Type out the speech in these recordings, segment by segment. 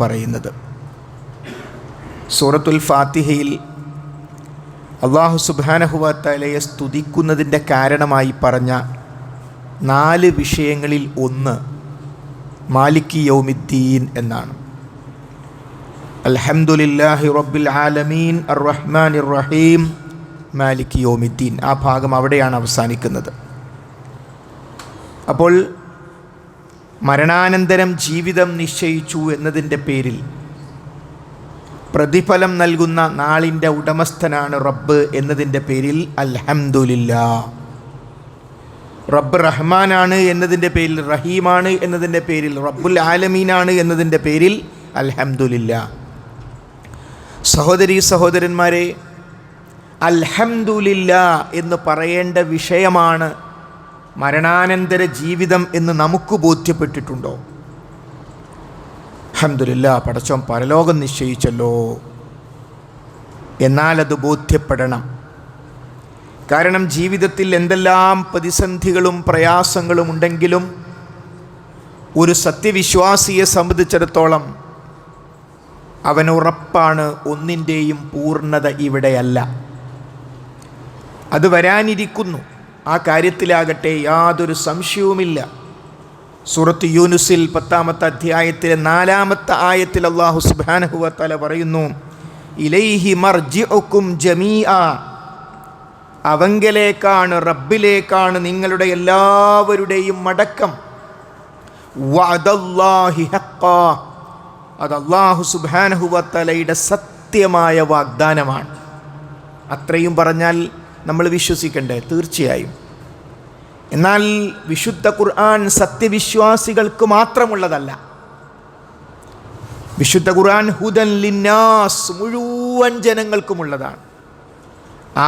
പറയുന്നത്. സൂറത്തുൽ ഫാത്തിഹയിൽ അല്ലാഹു സുബ്ഹാനഹു വ തആലയെ സ്തുതിക്കുന്നതിൻ്റെ കാരണമായി പറഞ്ഞ 4 വിഷയങ്ങളിൽ ഒന്ന് മാലികി യൗമിദ്ദീൻ എന്നാണ്. അൽഹംദുലില്ലാഹി റബ്ബിൽ ആലമീൻ അർറഹ്മാനിർ റഹീം മാലികി യൗമിദ്ദീൻ. ആ ഭാഗം അവിടെയാണ് അവസാനിക്കുന്നത്. അപ്പോൾ മരണാനന്തരം ജീവിതം നിശ്ചയിച്ചു എന്നതിൻ്റെ പേരിൽ പ്രതിഫലം നൽകുന്ന നാളിൻ്റെ ഉടമസ്ഥനാണ് റബ്ബ് എന്നതിൻ്റെ പേരിൽ അൽഹംദുലില്ലാ. റബ്ബ് റഹ്മാനാണ് എന്നതിൻ്റെ പേരിൽ, റഹീമാണ് എന്നതിൻ്റെ പേരിൽ, റബ്ബുൽ ആലമീനാണ് എന്നതിൻ്റെ പേരിൽ അൽഹംദുലില്ലാ. സഹോദരീ സഹോദരന്മാരെ, അൽഹംദുലില്ലാ എന്ന് പറയേണ്ട വിഷയമാണ് മരണാനന്തര ജീവിതം എന്ന് നമുക്ക് ബോധ്യപ്പെട്ടിട്ടുണ്ടോ? അൽഹംദുലില്ലാ, പടച്ചോൻ പരലോകം നിശ്ചയിച്ചല്ലോ. എന്നാൽ അത് ബോധ്യപ്പെടണം. കാരണം ജീവിതത്തിൽ എന്തെല്ലാം പ്രതിസന്ധികളും പ്രയാസങ്ങളും ഉണ്ടെങ്കിലും ഒരു സത്യവിശ്വാസിയെ സംബന്ധിച്ചിടത്തോളം അവന് ഉറപ്പാണ് ഒന്നിൻ്റെയും പൂർണ്ണത ഇവിടെയല്ല, അത് വരാനിരിക്കുന്നു. ആ കാര്യത്തിലാകട്ടെ യാതൊരു സംശയവുമില്ല. സൂറത്ത് യൂനുസിൽ 10-ാമത്തെ അധ്യായത്തിലെ 4-ാമത്തെ ആയത്തിൽ അല്ലാഹു സുബ്ഹാനഹു വ തആല പറയുന്നു, ഇലൈഹി മർജിഉക്കും ജമീആ, അവങ്കലേക്കാണ്, റബ്ബിലേക്കാണ് നിങ്ങളുടെ എല്ലാവരുടെയും മടക്കം. വഅദല്ലാഹി ഹഖ്ഖാ, അത് അല്ലാഹു സുബ്ഹാനഹു വ തആലയുടെ സത്യമായ വാഗ്ദാനമാണ്. അത്രയും പറഞ്ഞാൽ നമ്മൾ വിശ്വസിക്കണ്ടേ? തീർച്ചയായും. എന്നാൽ വിശുദ്ധ ഖുർആൻ സത്യവിശ്വാസികൾക്ക് മാത്രമുള്ളതല്ല. വിശുദ്ധ ഖുർആൻ ഹുദൻ ലിന്നാസ്, മുഴുവൻ ജനങ്ങൾക്കുമുള്ളതാണ്.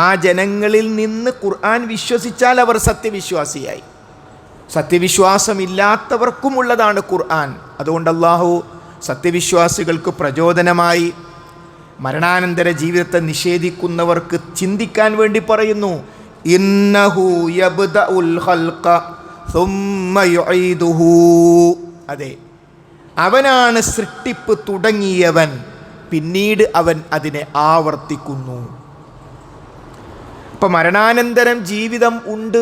ആ ജനങ്ങളിൽ നിന്ന് ഖുർആൻ വിശ്വസിച്ചാൽ അവർ സത്യവിശ്വാസിയായി. സത്യവിശ്വാസമില്ലാത്തവർക്കുമുള്ളതാണ് ഖുർആൻ. അതുകൊണ്ട് അല്ലാഹു സത്യവിശ്വാസികൾക്ക് പ്രചോദനമായി മരണാനന്തര ജീവിതത്തെ നിഷേധിക്കുന്നവർക്ക് ചിന്തിക്കാൻ വേണ്ടി പറയുന്നു, ഇന്നഹു യബ്ദഉൽ ഖൽഖ സുമ്മ യുഈദുഹു. അതെ, അവനാണ് സൃഷ്ടിപ്പ് തുടങ്ങിയവൻ, പിന്നീട് അവൻ അതിനെ ആവർത്തിക്കുന്നു. അപ്പം മരണാനന്തരം ജീവിതം ഉണ്ട്,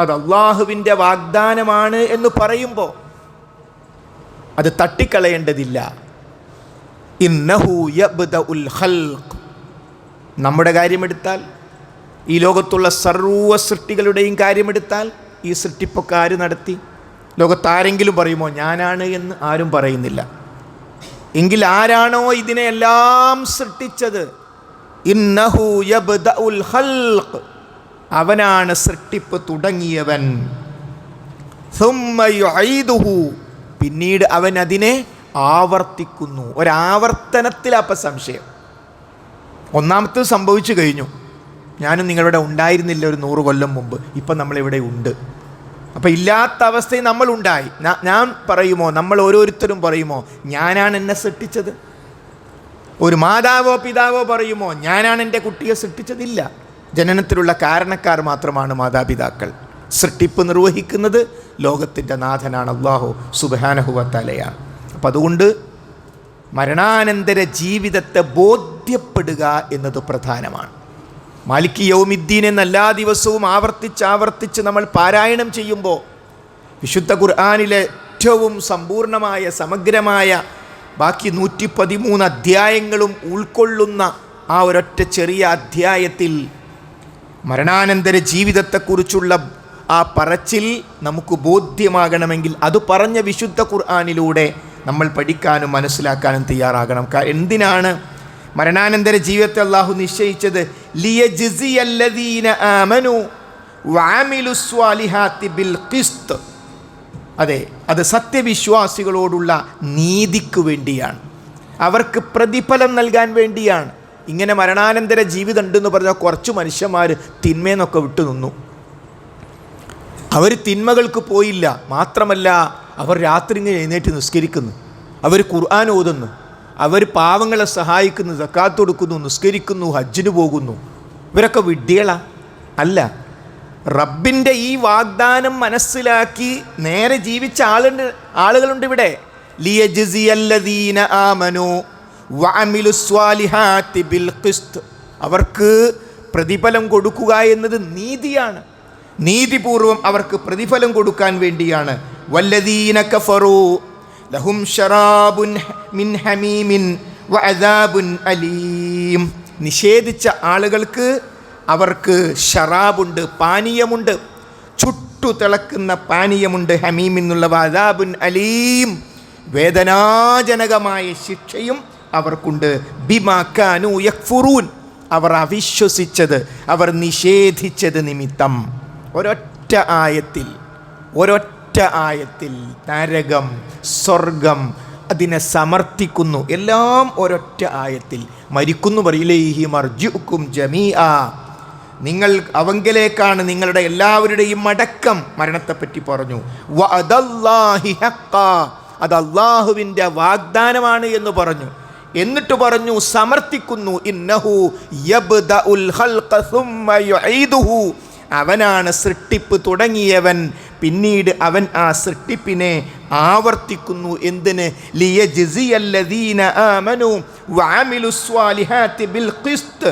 അത് അള്ളാഹുവിൻ്റെ വാഗ്ദാനമാണ് എന്ന് പറയുമ്പോൾ അത് തട്ടിക്കളയേണ്ടതില്ല. ഇന്നഹു യബ്ദഉൽ ഖൽഖ്. നമ്മുടെ കാര്യമെടുത്താൽ, ഈ ലോകത്തുള്ള സർവ്വ സൃഷ്ടികളുടെയും കാര്യമെടുത്താൽ, ഈ സൃഷ്ടിപ്പൊക്കെ ആര് നടത്തി? ലോകത്താരെങ്കിലും പറയുമോ ഞാനാണ് എന്ന്? ആരും പറയുന്നില്ല. എങ്കിൽ ആരാണോ ഇതിനെല്ലാം സൃഷ്ടിച്ചത്, ഇന്നഹു യബ്ദഉൽ ഖൽഖ്, അവനാണ് സൃഷ്ടിപ്പ് തുടങ്ങിയവൻ. സുമ്മ യുഈദുഹു, പിന്നീട് അവൻ അതിനെ ആവർത്തിക്കുന്നു. ഒരാവർത്തനത്തിലപ്പം സംശയം. ഒന്നാമത്തെ സംഭവിച്ചു കഴിഞ്ഞു, ഞാനും നിങ്ങളിവിടെ ഉണ്ടായിരുന്നില്ല ഒരു 100 കൊല്ലം മുമ്പ്, ഇപ്പം നമ്മളിവിടെ ഉണ്ട്. അപ്പം ഇല്ലാത്ത അവസ്ഥയിൽ നമ്മളുണ്ടായി. ഞാൻ പറയുമോ, നമ്മൾ ഓരോരുത്തരും പറയുമോ ഞാനാണ് എന്നെ സൃഷ്ടിച്ചത്? ഒരു മാതാവോ പിതാവോ പറയുമോ ഞാനാണ് എൻ്റെ കുട്ടിയെ സൃഷ്ടിച്ചതില്ല. ജനനത്തിലുള്ള കാരണക്കാർ മാത്രമാണ് മാതാപിതാക്കൾ. സൃഷ്ടിപ്പ് നിർവഹിക്കുന്നത് ലോകത്തിൻ്റെ നാഥനാണ്, അല്ലാഹു സുബ്ഹാനഹു വ തആലയാണ്. അപ്പം അതുകൊണ്ട് മരണാനന്തര ജീവിതത്തെ ബോധ്യപ്പെടുക എന്നത് പ്രധാനമാണ്. മാലികി യൗമിദ്ദീൻ എന്ന എല്ലാ ദിവസവും ആവർത്തിച്ച് നമ്മൾ പാരായണം ചെയ്യുമ്പോൾ വിശുദ്ധ ഖുർആനിലെ ഏറ്റവും സമ്പൂർണമായ സമഗ്രമായ ബാക്കി 113 അധ്യായങ്ങളും ഉൾക്കൊള്ളുന്ന ആ ഒരൊറ്റ ചെറിയ അധ്യായത്തിൽ മരണാനന്തര ജീവിതത്തെക്കുറിച്ചുള്ള ആ പറച്ചിൽ നമുക്ക് ബോധ്യമാകണമെങ്കിൽ അത് പറഞ്ഞ വിശുദ്ധ ഖുർആനിലൂടെ നമ്മൾ പഠിക്കാനും മനസ്സിലാക്കാനും തയ്യാറാകണം. എന്തിനാണ് മരണാനന്തര ജീവിതത്തെ അല്ലാഹു നിശ്ചയിച്ചത്? ലിയജ്സിയല്ലദീന ആമനു വഅമിലുസ്വാലിഹാത്തി ബിൽ ഖിസ്ത്. അതെ, അത് സത്യവിശ്വാസികളോടുള്ള നീതിക്ക് വേണ്ടിയാണ്, അവർക്ക് പ്രതിഫലം നൽകാൻ വേണ്ടിയാണ്. ഇങ്ങനെ മരണാനന്തര ജീവിതം ഉണ്ടെന്ന് പറഞ്ഞാൽ കുറച്ച് മനുഷ്യന്മാർ തിന്മയെന്നൊക്കെ വിട്ടു നിന്നു. അവർ തിന്മകൾക്ക് പോയില്ല. മാത്രമല്ല, അവർ രാത്രി ഇങ്ങനെ എഴുന്നേറ്റ് നിസ്കരിക്കുന്നു, അവർ ഖുർആൻ ഓതുന്നു, അവർ പാവങ്ങളെ സഹായിക്കുന്നു, സക്കാത്ത് കൊടുക്കുന്നു, നിസ്കരിക്കുന്നു, ഹജ്ജിന് പോകുന്നു. ഇവരൊക്കെ വിഡ്ഢികളാ? അല്ല. റബ്ബിൻ്റെ ഈ വാഗ്ദാനം മനസ്സിലാക്കി നേരെ ജീവിച്ച ആളുകളുണ്ട് ഇവിടെ. ലിയജ്സിയല്ലദീന ആമനു വഅമിലുസ്വാലിഹാത്തി ബിൽ ഖിസ്ത്. അവർക്ക് പ്രതിഫലം കൊടുക്കുക എന്നത് നീതിയാണ്. നീതിപൂർവം അവർക്ക് പ്രതിഫലം കൊടുക്കാൻ വേണ്ടിയാണ്. വല്ലദീന കഫറു ലഹും ശറാബുൻ മിൻ ഹമീമിൻ വഅദാബുൻ അലീം. നിഷേധിച്ച ആളുകൾക്ക് അവർക്ക് ശറാബുണ്ട്, പാനീയമുണ്ട്, ചുട്ടു തിളക്കുന്ന പാനീയമുണ്ട്. ഹമീം എന്നുള്ള വഅദാബുൻ അലീം, വേദനാജനകമായ ശിക്ഷയും അവർക്കുണ്ട്. ബിമാ കാനൂ യക്ഫുറൂൻ, അവർ അവിശ്വസിച്ചത്, അവർ നിഷേധിച്ചത് നിമിത്തം. ഒരൊറ്റ ആയത്തിൽ നരകം, സ്വർഗം അതിനെ സമർത്ഥിക്കുന്നു. എല്ലാം ഒരൊറ്റ ആയത്തിൽ. മരിക്കുന്നു ഇലൈഹി മർജിഉക്കും ജമീആ, നിങ്ങൾ അവങ്കലേക്കാണ് നിങ്ങളുടെ എല്ലാവരുടെയും മടക്കം. മരണത്തെപ്പറ്റി പറഞ്ഞു. വഅദല്ലാഹി ഹഖ്ഖാ, അത് അല്ലാഹുവിൻ്റെ വാഗ്ദാനമാണ് എന്ന് പറഞ്ഞു. എന്നിട്ട് പറഞ്ഞു സമർത്ഥിക്കുന്നു. ഇന്നഹു യബ്ദഉൽ ഖൽഖ സുമ്മ യുഈദുഹു, അവനാണ് സൃഷ്ടിപ്പ് തുടങ്ങിയവൻ, പിന്നീട് അവൻ ആ സൃഷ്ടിപ്പിനെ ആവർത്തിക്കുന്നു. എന്തിന്? ലിയജ്സിയല്ലദീന ആമനു വഅമിലുസ്വാലിഹാത്തി ബിൽ ഖിസ്ത്,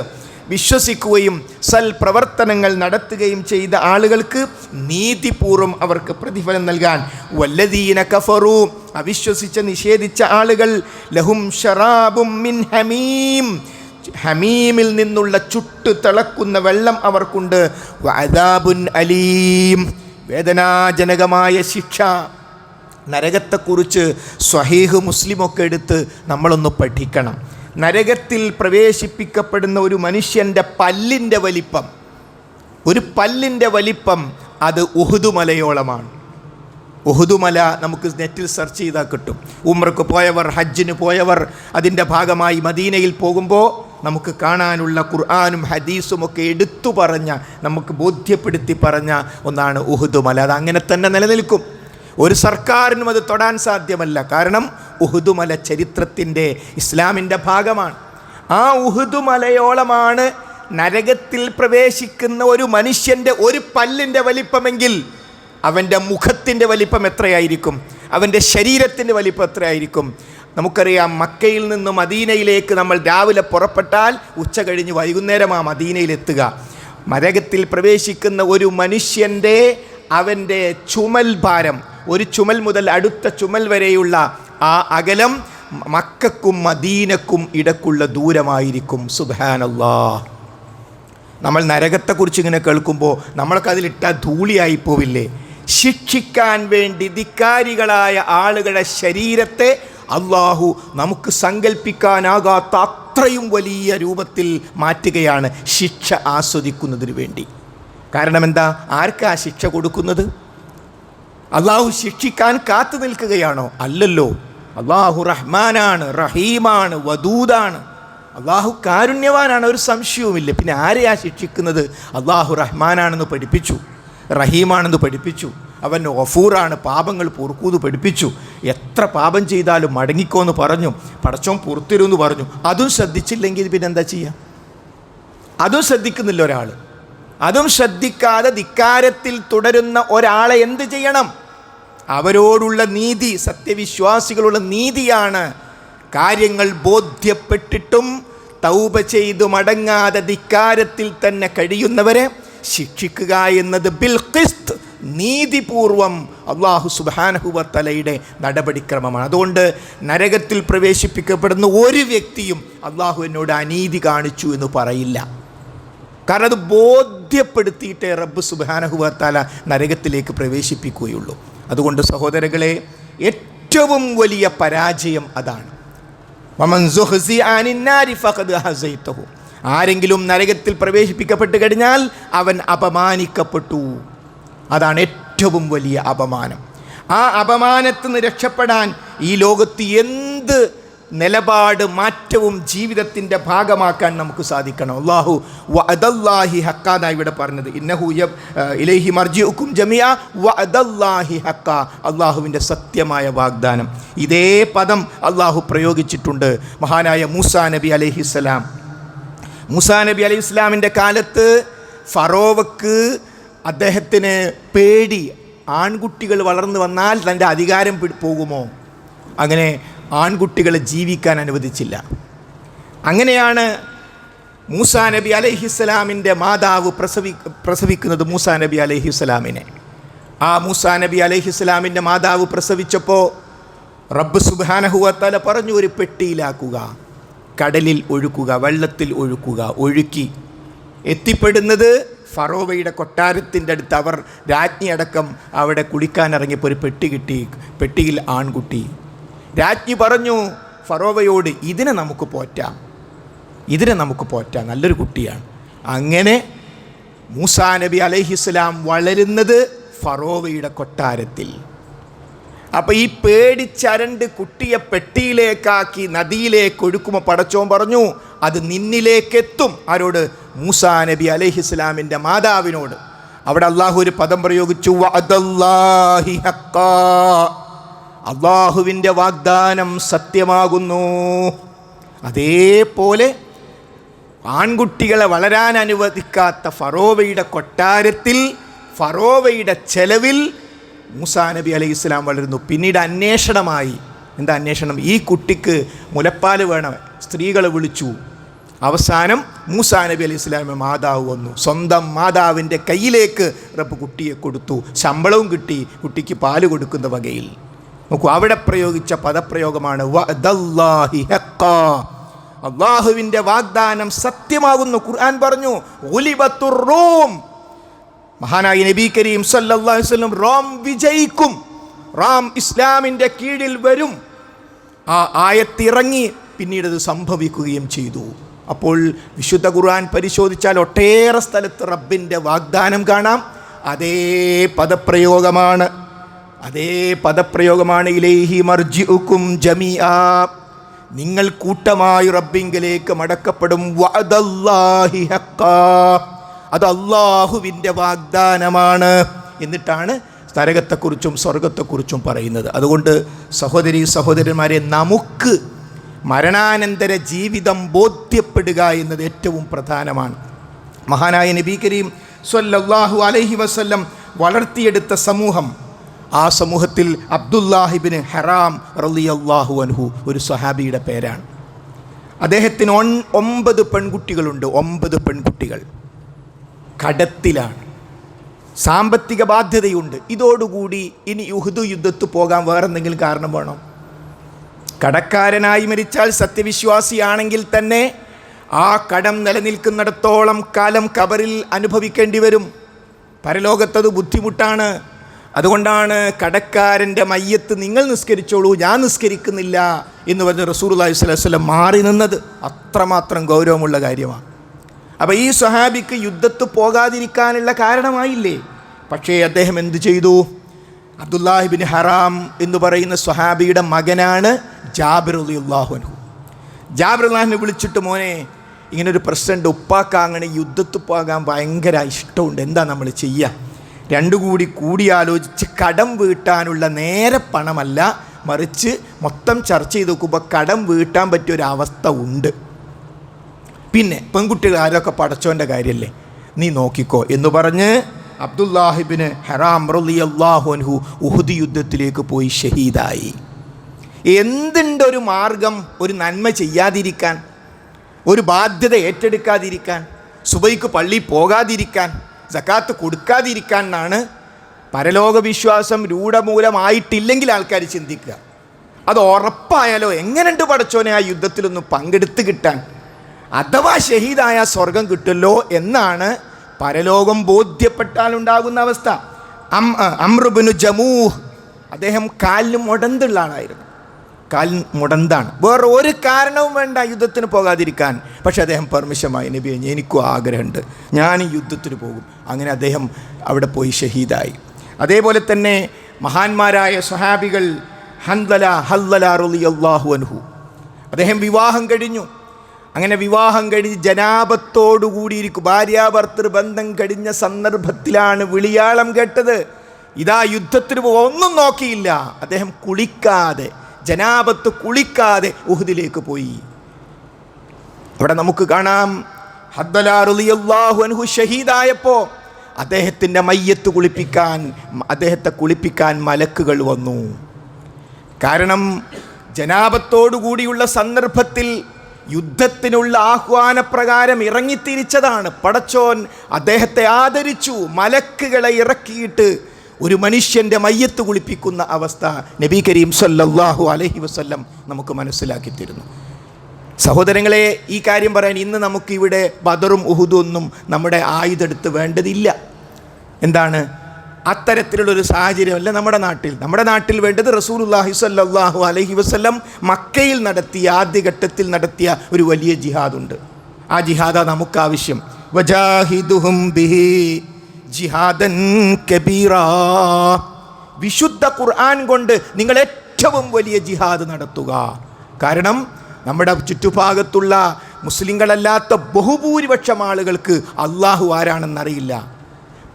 വിശ്വസിക്കുകയും സൽപ്രവർത്തനങ്ങൾ നടത്തുകയും ചെയ്ത ആളുകൾക്ക് നീതിപൂർവം അവർക്ക് പ്രതിഫലം നൽകാൻ. വല്ലദീന കഫറു, അവിശ്വസിച്ച നിഷേധിച്ച ആളുകൾ, ലഹും ശറാബും മിൻ ഹമീം, ഹമീമിൽ നിന്നുള്ള ചുട്ടു തിളക്കുന്ന വെള്ളം അവർക്കുണ്ട്. വഅദാബുൻ അലീം, വേദനാജനകമായ ശിക്ഷ. നരകത്തെക്കുറിച്ച് സ്വഹീഹ് മുസ്ലിമൊക്കെ എടുത്ത് നമ്മളൊന്ന് പഠിക്കണം. നരകത്തിൽ പ്രവേശിപ്പിക്കപ്പെടുന്ന ഒരു മനുഷ്യൻ്റെ പല്ലിൻ്റെ വലിപ്പം, ഒരു പല്ലിൻ്റെ വലിപ്പം അത് ഉഹുദ് മലയോളമാണ്. ഉഹുദ് മല നമുക്ക് നെറ്റിൽ സെർച്ച് ചെയ്താൽ കിട്ടും. ഉംറക്ക് പോയവർ, ഹജ്ജിന് പോയവർ, അതിൻ്റെ ഭാഗമായി മദീനയിൽ പോകുമ്പോൾ നമുക്ക് കാണാനുള്ള ഖുർആനും ഹദീസും ഒക്കെ എടുത്തു പറഞ്ഞ, നമുക്ക് ബോധ്യപ്പെടുത്തി പറഞ്ഞ ഒന്നാണ് ഉഹുദ് മല. അത് അങ്ങനെ തന്നെ നിലനിൽക്കും. ഒരു സർക്കാരിനും അത് തൊടാൻ സാധ്യമല്ല. കാരണം ഉഹുദ് മല ചരിത്രത്തിൻ്റെ, ഇസ്ലാമിൻ്റെ ഭാഗമാണ്. ആ ഉഹുദ് മലയോളമാണ് നരകത്തിൽ പ്രവേശിക്കുന്ന ഒരു മനുഷ്യൻ്റെ ഒരു പല്ലിൻ്റെ വലിപ്പമെങ്കിൽ അവൻ്റെ മുഖത്തിൻ്റെ വലിപ്പം എത്രയായിരിക്കും? അവൻ്റെ ശരീരത്തിൻ്റെ വലിപ്പം എത്രയായിരിക്കും? നമുക്കറിയാം, മക്കയിൽ നിന്ന് മദീനയിലേക്ക് നമ്മൾ രാവിലെ പുറപ്പെട്ടാൽ ഉച്ച കഴിഞ്ഞ് വൈകുന്നേരമാണ് മദീനയിലെത്തുക. നരകത്തിൽ പ്രവേശിക്കുന്ന ഒരു മനുഷ്യൻ്റെ അവൻ്റെ ചുമൽ ഭാരം, ഒരു ചുമൽ മുതൽ അടുത്ത ചുമൽ വരെയുള്ള ആ അകലം മക്കക്കും മദീനക്കും ഇടക്കുള്ള ദൂരമായിരിക്കും. സുബ്ഹാനല്ലാഹ്. നമ്മൾ നരകത്തെക്കുറിച്ച് ഇങ്ങനെ കേൾക്കുമ്പോൾ നമ്മൾക്കതിലിട്ട ധൂളിയായി പോവില്ലേ? ശിക്ഷിക്കാൻ വേണ്ടി ധിക്കാരികളായ ആളുകളുടെ ശരീരത്തെ അള്ളാഹു നമുക്ക് സങ്കല്പിക്കാനാകാത്ത അത്രയും വലിയ രൂപത്തിൽ മാറ്റുകയാണ് ശിക്ഷ ആസ്വദിക്കുന്നതിന് വേണ്ടി. കാരണം എന്താ? ആർക്കാ ശിക്ഷ കൊടുക്കുന്നത്? അള്ളാഹു ശിക്ഷിക്കാൻ കാത്തു നിൽക്കുകയാണോ? അല്ലല്ലോ. അള്ളാഹു റഹ്മാനാണ്, റഹീമാണ്, വദൂദാണ്. അള്ളാഹു കാരുണ്യവാനാണ്, ഒരു സംശയവുമില്ല. പിന്നെ ആരെയാ ശിക്ഷിക്കുന്നത്? അള്ളാഹു റഹ്മാനാണെന്ന് പഠിപ്പിച്ചു, റഹീമാണെന്ന് പഠിപ്പിച്ചു, അവൻ ഗഫൂറാണ്, പാപങ്ങൾ പൊറുക്കൂന്ന് പഠിപ്പിച്ചു. എത്ര പാപം ചെയ്താലും മടങ്ങിക്കോന്ന് പറഞ്ഞു, പടച്ചോൻ പുറത്തിരുന്ന് പറഞ്ഞു. അതും ശ്രദ്ധിച്ചില്ലെങ്കിൽ പിന്നെ എന്താ ചെയ്യുക? അതും ശ്രദ്ധിക്കുന്നില്ല ഒരാൾ. അതും ശ്രദ്ധിക്കാതെ ധിക്കാരത്തിൽ തുടരുന്ന ഒരാളെ എന്ത് ചെയ്യണം? അവരോടുള്ള നീതി, സത്യവിശ്വാസികളുള്ള നീതിയാണ്. കാര്യങ്ങൾ ബോധ്യപ്പെട്ടിട്ടും തൗബ ചെയ്തു മടങ്ങാതെ ധിക്കാരത്തിൽ തന്നെ കഴിയുന്നവരെ ശിക്ഷിക്കുക എന്നത് ബിൽ ഖിസ്ത്, നീതിപൂർവം അല്ലാഹു സുബ്ഹാനഹു വ തആലയുടെ നടപടിക്രമമാണ്. അതുകൊണ്ട് നരകത്തിൽ പ്രവേശിപ്പിക്കപ്പെടുന്ന ഒരു വ്യക്തിയും അല്ലാഹു എന്നോട് അനീതി കാണിച്ചു എന്ന് പറയില്ല. കാരണം അത് ബോധ്യപ്പെടുത്തിയിട്ടേ റബ്ബ് സുബ്ഹാനഹു വ തആല നരകത്തിലേക്ക് പ്രവേശിപ്പിക്കുകയുള്ളൂ. അതുകൊണ്ട് സഹോദരങ്ങളെ, ഏറ്റവും വലിയ പരാജയം അതാണ്. വമൻ സുഹ്സിഅ അനിൻ നാരി ഫഖദ് ഹസൈതഹു, ആരെങ്കിലും നരകത്തിൽ പ്രവേശിപ്പിക്കപ്പെട്ട് കഴിഞ്ഞാൽ അവൻ അപമാനിക്കപ്പെട്ടു. അതാണ് ഏറ്റവും വലിയ അപമാനം. ആ അപമാനത്തിൽ നിന്ന് രക്ഷപ്പെടാൻ ഈ ലോകത്ത് എന്ത് നിലപാട് മാറ്റവും ജീവിതത്തിൻ്റെ ഭാഗമാക്കാൻ നമുക്ക് സാധിക്കണം. അല്ലാഹു വഅദല്ലാഹി ഹഖ്ഖാ ഇവിടെ പറഞ്ഞത്, ഇന്നഹു ഇലൈഹി മർജിഉക്കും ജമീഅ വഅദല്ലാഹി ഹഖ്ഖാ, അല്ലാഹുവിൻ്റെ സത്യമായ വാഗ്ദാനം. ഇതേ പദം അല്ലാഹു പ്രയോഗിച്ചിട്ടുണ്ട് മഹാനായ മൂസാ നബി അലൈഹിസ്സലാം. മൂസാ നബി അലൈഹിസ്സലാമിൻ്റെ കാലത്ത് ഫറോവക്ക് അദ്ദേഹത്തിന് പേടി, ആൺകുട്ടികൾ വളർന്നു വന്നാൽ തൻ്റെ അധികാരം പോകുമോ? അങ്ങനെ ആൺകുട്ടികളെ ജീവിക്കാൻ അനുവദിച്ചില്ല. അങ്ങനെയാണ് മൂസാ നബി അലൈഹിസ്സലാമിൻ്റെ മാതാവ് പ്രസവിക്കുന്നത് മൂസാ നബി അലൈഹിസ്സലാമിനെ. ആ മൂസാ നബി അലൈഹിസ്സലാമിൻ്റെ മാതാവ് പ്രസവിച്ചപ്പോൾ റബ്ബ് സുബ്ഹാനഹു വ തആല പറഞ്ഞു, ഒരു പെട്ടിയിലാക്കുക, കടലിൽ ഒഴുക്കുക, വെള്ളത്തിൽ ഒഴുക്കുക. ഒഴുക്കി എത്തിപ്പെടുന്നത് ഫറോവയുടെ കൊട്ടാരത്തിൻ്റെ അടുത്ത്. അവർ രാജ്ഞിയടക്കം അവിടെ കുളിക്കാനിറങ്ങിയപ്പോൾ ഒരു പെട്ടി കിട്ടി. പെട്ടിയിൽ ആൺകുട്ടി. രാജ്ഞി പറഞ്ഞു ഫറോവയോട്, ഇതിനെ നമുക്ക് പോറ്റാം, നല്ലൊരു കുട്ടിയാണ്. അങ്ങനെ മൂസാ നബി അലൈഹിസ്സലാം വളരുന്നത് ഫറോവയുടെ കൊട്ടാരത്തിൽ. അപ്പോൾ ഈ പേടിച്ചരണ്ട് കുട്ടിയെ പെട്ടിയിലേക്കാക്കി നദിയിലേക്ക് ഒഴുക്കുമ്പോൾ പടച്ചോൻ പറഞ്ഞു, അത് നിന്നിലേക്കെത്തും. ആരോട്? മൂസാ നബി അലൈഹിസ്സലാമിൻ്റെ മാതാവിനോട്. അവിടെ അള്ളാഹു ഒരു പദം പ്രയോഗിച്ചു, വഅദല്ലാഹി ഹഖ്ഖാ, അള്ളാഹുവിൻ്റെ വാഗ്ദാനം സത്യമാകുന്നു. അതേപോലെ ആൺകുട്ടികളെ വളരാൻ അനുവദിക്കാത്ത ഫറോവയുടെ കൊട്ടാരത്തിൽ ഫറോവയുടെ ചെലവിൽ മൂസാ നബി അലൈഹി ഇസ്ലാം വളരുന്നു. പിന്നീട് അന്വേഷണമായി. എന്താ അന്വേഷണം? ഈ കുട്ടിക്ക് മുലപ്പാൽ വേണം. സ്ത്രീകളെ വിളിച്ചു. അവസാനം മൂസാ നബി അലൈഹി ഇസ്ലാമിൻ്റെ മാതാവ് വന്നു. സ്വന്തം മാതാവിൻ്റെ കയ്യിലേക്ക് റബ്ബ് കുട്ടിയെ കൊടുത്തു. ശമ്പളവും കിട്ടി, കുട്ടിക്ക് പാല് കൊടുക്കുന്ന വകയിൽ. നോക്കൂ, അവിടെ പ്രയോഗിച്ച പദപ്രയോഗമാണ് വഅദല്ലാഹി ഹഖ്ഖാ, അള്ളാഹുവിൻ്റെ വാഗ്ദാനം സത്യമാകുന്നു. ഖുർആൻ പറഞ്ഞു ഗുലിബത്തുർ റൂം, മഹാനായ നബി കരീം സല്ലല്ലാഹു അലൈഹി വസല്ലം റോം വിജയിക്കും, റോം ഇസ്ലാമിൻ്റെ കീഴിൽ വരും. ആ ആയത്തിറങ്ങി, പിന്നീട് അത് സംഭവിക്കുകയും ചെയ്തു. അപ്പോൾ വിശുദ്ധ ഖുർആൻ പരിശോധിച്ചാൽ ഒട്ടേറെ സ്ഥലത്ത് റബ്ബിൻ്റെ വാഗ്ദാനം കാണാം. അതേ പദപ്രയോഗമാണ് ഇലൈഹി മർജിഉക്കും ജമീആ, നിങ്ങൾ കൂട്ടമായി റബ്ബിങ്കലേക്ക് മടക്കപ്പെടും. വഅദല്ലാഹി ഹഖ്ഖാ, അത് അള്ളാഹുവിൻ്റെ വാഗ്ദാനമാണ്. എന്നിട്ടാണ് നരകത്തെക്കുറിച്ചും സ്വർഗത്തെക്കുറിച്ചും പറയുന്നത്. അതുകൊണ്ട് സഹോദരന്മാരെ, നമുക്ക് മരണാനന്തര ജീവിതം ബോധ്യപ്പെടുക എന്നത് ഏറ്റവും പ്രധാനമാണ്. മഹാനായ നബി കരീം സ്വല്ലല്ലാഹു അലൈഹി വസല്ലം വളർത്തിയെടുത്ത സമൂഹം, ആ സമൂഹത്തിൽ അബ്ദുല്ലാഹിബ്നു ഹറാം റളിയല്ലാഹു അൻഹു ഒരു സ്വഹാബിയുടെ പേരാണ്. അദ്ദേഹത്തിന് 9 പെൺകുട്ടികളുണ്ട്. 9 പെൺകുട്ടികൾ. കടത്തിലാണ്, സാമ്പത്തിക ബാധ്യതയുണ്ട്. ഇതോടുകൂടി ഇനി ഉഹുദ് യുദ്ധത്ത് പോകാൻ വേറെന്തെങ്കിലും കാരണം വേണോ? കടക്കാരനായി മരിച്ചാൽ സത്യവിശ്വാസിയാണെങ്കിൽ തന്നെ ആ കടം നിലനിൽക്കുന്നിടത്തോളം കാലം ഖബറിൽ അനുഭവിക്കേണ്ടി വരും. പരലോകത്തത് ബുദ്ധിമുട്ടാണ്. അതുകൊണ്ടാണ് കടക്കാരൻ്റെ മയ്യത്ത് നിങ്ങൾ നിസ്കരിച്ചോളൂ, ഞാൻ നിസ്കരിക്കുന്നില്ല എന്ന് പറഞ്ഞ് റസൂലുള്ളാഹി സ്വല്ലല്ലാഹു അലൈഹി വസല്ലം മാറി നിന്നത്. അത്രമാത്രം ഗൗരവമുള്ള കാര്യമാണ്. അപ്പോൾ ഈ സ്വഹാബിക്ക് യുദ്ധത്ത് പോകാതിരിക്കാനുള്ള കാരണമായില്ലേ? പക്ഷേ അദ്ദേഹം എന്ത് ചെയ്തു? അബ്ദുല്ലാഹിബ്നു ഹറാം എന്ന് പറയുന്ന സ്വഹാബിയുടെ മകനാണ് ജാബിർ റളിയല്ലാഹു അൻഹു. ജാബിർ റളിയല്ലാഹു അൻഹു വിളിച്ചിട്ട്, മോനെ, ഇങ്ങനൊരു പ്രശ്നമുണ്ട്, ഉപ്പാക്ക് അങ്ങനെ യുദ്ധത്ത് പോകാൻ ഭയങ്കര ഇഷ്ടമുണ്ട്, എന്താ നമ്മൾ ചെയ്യുക? രണ്ടും കൂടിയാലോചിച്ച് കടം വീട്ടാനുള്ള നേരെ പണമല്ല, മറിച്ച് മൊത്തം ചർച്ച ചെയ്ത് നോക്കുമ്പോൾ കടം വീട്ടാൻ പറ്റിയൊരവസ്ഥ ഉണ്ട്. പിന്നെ പെൺകുട്ടികൾ ആരൊക്കെ പടച്ചോൻ്റെ കാര്യമല്ലേ, നീ നോക്കിക്കോ എന്ന് പറഞ്ഞ് അബ്ദുല്ലാഹിബ്നു ഹറാം റളിയല്ലാഹു അൻഹു ഉഹുദ് യുദ്ധത്തിലേക്ക് പോയി ഷഹീദായി. എന്തുണ്ടൊരു മാർഗം ഒരു നന്മ ചെയ്യാതിരിക്കാൻ, ഒരു ബാധ്യത ഏറ്റെടുക്കാതിരിക്കാൻ, സുബൈക്ക് പള്ളി പോകാതിരിക്കാൻ, സക്കാത്ത് കൊടുക്കാതിരിക്കാൻ എന്നാണ് പരലോക വിശ്വാസം രൂഢമൂലമായിട്ടില്ലെങ്കിൽ ആൾക്കാർ ചിന്തിക്കുക. അത് ഉറപ്പായാലോ എങ്ങനെയുണ്ട് പടച്ചോനെ ആ യുദ്ധത്തിലൊന്ന് പങ്കെടുത്ത് കിട്ടാൻ, അഥവാ ഷഹീദായ സ്വർഗം കിട്ടുമല്ലോ എന്നാണ് പരലോകം ബോധ്യപ്പെട്ടാലുണ്ടാകുന്ന അവസ്ഥ. അംർ ഇബ്നു ജമൂഹ്, അദ്ദേഹം കാലിന് മുടന്തുള്ള ആളായിരുന്നു. കാലിന് മുടന്താണ്, വേറെ ഒരു കാരണവും വേണ്ട യുദ്ധത്തിന് പോകാതിരിക്കാൻ. പക്ഷെ അദ്ദേഹം പെർമിഷമായി, നബി എനിക്കും ആഗ്രഹമുണ്ട്, ഞാൻ ഈ യുദ്ധത്തിന് പോകും. അങ്ങനെ അദ്ദേഹം അവിടെ പോയി ഷഹീദായി. അതേപോലെ തന്നെ മഹാന്മാരായ സ്വഹാബികൾ, ഹൻദല റളിയല്ലാഹു അൻഹു, അദ്ദേഹം വിവാഹം കഴിഞ്ഞു. അങ്ങനെ വിവാഹം കഴിഞ്ഞ് ജനാബത്തോടുകൂടിയിരിക്കും, ഭാര്യാഭർത്തൃ ബന്ധം കഴിഞ്ഞ സന്ദർഭത്തിലാണ് വിളിയാളം കേട്ടത്. ഇതാ യുദ്ധത്തിന് പോകുക, ഒന്നും നോക്കിയില്ല. അദ്ദേഹം കുളിക്കാതെ, ജനാബത്ത് കുളിക്കാതെ ഉഹുദിലേക്ക് പോയി. അവിടെ നമുക്ക് കാണാം, ഹദ്ദല റളിയല്ലാഹു അൻഹു ഷഹീദായപ്പോൾ അദ്ദേഹത്തിൻ്റെ മയ്യത്ത് അദ്ദേഹത്തെ കുളിപ്പിക്കാൻ മലക്കുകൾ വന്നു. കാരണം ജനാപത്തോടുകൂടിയുള്ള സന്ദർഭത്തിൽ യുദ്ധത്തിനുള്ള ആഹ്വാനപ്രകാരം ഇറങ്ങിത്തിരിച്ചതാണ്. പടച്ചോൻ അദ്ദേഹത്തെ ആദരിച്ചു. മലക്കുകളെ ഇറക്കിയിട്ട് ഒരു മനുഷ്യൻ്റെ മയ്യത്ത് കുളിപ്പിക്കുന്ന അവസ്ഥ നബി കരീം സല്ലല്ലാഹു അലൈഹി വസല്ലം നമുക്ക് മനസ്സിലാക്കി തരുന്നു. സഹോദരങ്ങളെ, ഈ കാര്യം പറയാൻ ഇന്ന് നമുക്കിവിടെ ബദറും ഉഹുദും ഒന്നും നമ്മുടെ ആയുധെടുത്ത് വേണ്ടതില്ല. എന്താണ് അത്തരത്തിലുള്ളൊരു സാഹചര്യമല്ല നമ്മുടെ നാട്ടിൽ വേണ്ടത് റസൂലുള്ളാഹി സ്വല്ലല്ലാഹു അലൈഹി വസല്ലം മക്കയിൽ നടത്തിയ ആദ്യഘട്ടത്തിൽ നടത്തിയ ഒരു വലിയ ജിഹാദുണ്ട്. ആ ജിഹാദാ നമുക്ക് ആവശ്യം. വജാഹിദുഹും ബിഹി ജിഹാദൻ കബീറാ. വിശുദ്ധ ഖുർആൻ കൊണ്ട് നിങ്ങൾ ഏറ്റവും വലിയ ജിഹാദ് നടത്തുക. കാരണം നമ്മുടെ ചുറ്റുഭാഗത്തുള്ള മുസ്ലിങ്ങളല്ലാത്ത ബഹുഭൂരിപക്ഷം ആളുകൾക്ക് അള്ളാഹു ആരാണെന്നറിയില്ല,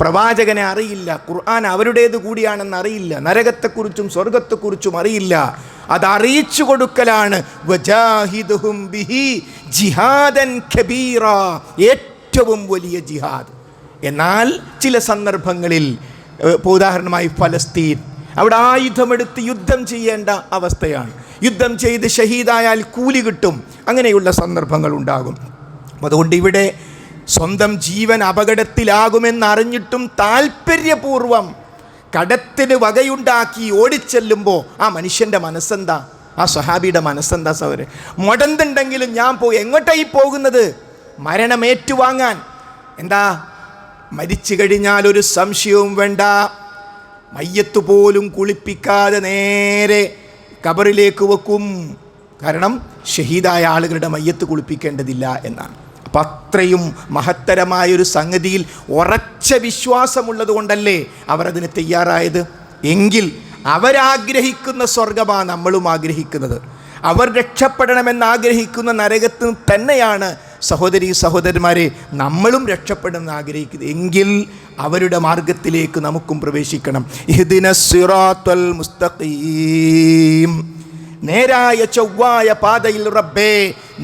പ്രവാചകനെ അറിയില്ല, ഖുർആൻ അവരുടേത് കൂടിയാണെന്ന് അറിയില്ല, നരകത്തെക്കുറിച്ചും സ്വർഗത്തെക്കുറിച്ചും അറിയില്ല. അത് അറിയിച്ചു കൊടുക്കലാണ് വജാഹിദുഹും ബിഹി ജിഹാദൻ കബീറാ, ഏറ്റവും വലിയ ജിഹാദ്. എന്നാൽ ചില സന്ദർഭങ്ങളിൽ, ഉദാഹരണമായി ഫലസ്തീൻ, അവിടെ ആയുധമെടുത്ത് യുദ്ധം ചെയ്യേണ്ട അവസ്ഥയാണ്. യുദ്ധം ചെയ്ത് ഷഹീദായാൽ കൂലി കിട്ടും, അങ്ങനെയുള്ള സന്ദർഭങ്ങൾ ഉണ്ടാകും. അതുകൊണ്ട് ഇവിടെ സ്വന്തം ജീവൻ അപകടത്തിലാകുമെന്നറിഞ്ഞിട്ടും താല്പര്യപൂർവം കടത്തിന് വകയുണ്ടാക്കി ഓടിച്ചെല്ലുമ്പോൾ ആ മനുഷ്യൻ്റെ മനസ്സെന്താ, ആ സ്വഹാബിയുടെ മനസ്സെന്താ സഹോദരൻ? മുടന്തുണ്ടെങ്കിലും ഞാൻ എങ്ങോട്ടായി പോകുന്നത്? മരണമേറ്റുവാങ്ങാൻ. എന്താ, മരിച്ചു കഴിഞ്ഞാൽ ഒരു സംശയവും വേണ്ട, മയ്യത്ത് പോലും കുളിപ്പിക്കാതെ നേരെ ഖബറിലേക്ക് വെക്കും. കാരണം ഷഹീദായ ആളുകളുടെ മയ്യത്ത് കുളിപ്പിക്കേണ്ടതില്ല എന്നാണ്. അപ്പം അത്രയും മഹത്തരമായൊരു സംഗതിയിൽ ഉറച്ച വിശ്വാസമുള്ളത് കൊണ്ടല്ലേ അവർ അതിന് തയ്യാറായത്. എങ്കിൽ അവരാഗ്രഹിക്കുന്ന സ്വർഗമാണ് നമ്മളും ആഗ്രഹിക്കുന്നത്. അവർ രക്ഷപ്പെടണമെന്ന് ആഗ്രഹിക്കുന്ന നരകത്തിൽ തന്നെയാണ് സഹോദരീ സഹോദരന്മാരെ നമ്മളും രക്ഷപ്പെടണമെന്ന് ആഗ്രഹിക്കുന്നത്. എങ്കിൽ അവരുടെ മാർഗത്തിലേക്ക് നമുക്കും പ്രവേശിക്കണം. ഇഹ്ദിനസ് സിറാത്തൽ മുസ്തഖീം, നേരായ ചൊവ്വായ പാതയിൽ റബ്ബേ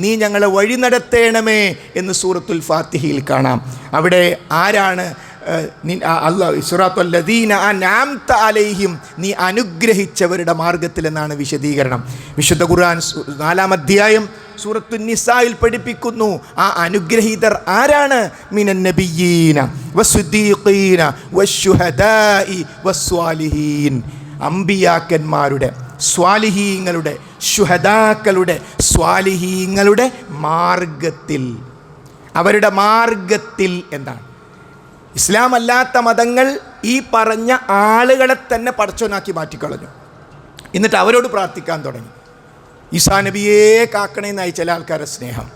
നീ ഞങ്ങളെ വഴി നടത്തേണമേ എന്ന് സൂറത്തുൽ ഫാത്തിഹയിൽ കാണാം. അവിടെ ആരാണ് അല്ലാഹു സിറാത്തുൽ ലദീന അൻഅംത അലൈഹിം, നീ അനുഗ്രഹിച്ചവരുടെ മാർഗത്തിൽ എന്നാണ് വിശദീകരണം. വിശുദ്ധ ഖുർആൻ 4-ാം അധ്യായം സൂറത്തുൻ നിസായിൽ പഠിപ്പിക്കുന്നു ആ അനുഗ്രഹീതർ ആരാണ്. മിനൻ നബിയ്യീന വസ്സുദ്ദീഖീന വശുഹദാഇ വസ്വാലിഹീൻ, അമ്പിയാക്കന്മാരുടെ, സ്വാലിഹീങ്ങളുടെ, ശുഹദാക്കളുടെ, സ്വാലിഹീങ്ങളുടെ മാർഗത്തിൽ. അവരുടെ മാർഗത്തിൽ എന്താണ്? ഇസ്ലാം അല്ലാത്ത മതങ്ങൾ ഈ പറഞ്ഞ ആളുകളെ തന്നെ പടച്ചോനാക്കി മാറ്റിക്കളഞ്ഞു. എന്നിട്ട് അവരോട് പ്രാർത്ഥിക്കാൻ തുടങ്ങി. ഈസാ നബിയെ കാക്കണേന്നായി ചില ആൾക്കാരുടെ സ്നേഹം.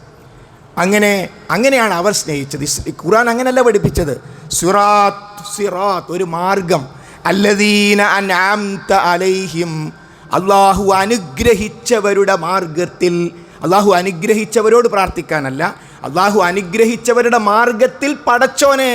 അങ്ങനെയാണ് അവർ സ്നേഹിച്ചത്. ഖുർആൻ അങ്ങനെയല്ല പഠിപ്പിച്ചത്. സിറാത്ത് ഒരു മാർഗം. അല്ലദീന അൻഅംത അലൈഹിം, അള്ളാഹു അനുഗ്രഹിച്ചവരുടെ മാർഗത്തിൽ. അള്ളാഹു അനുഗ്രഹിച്ചവരോട് പ്രാർത്ഥിക്കാനല്ല, അള്ളാഹു അനുഗ്രഹിച്ചവരുടെ മാർഗത്തിൽ പടച്ചോനെ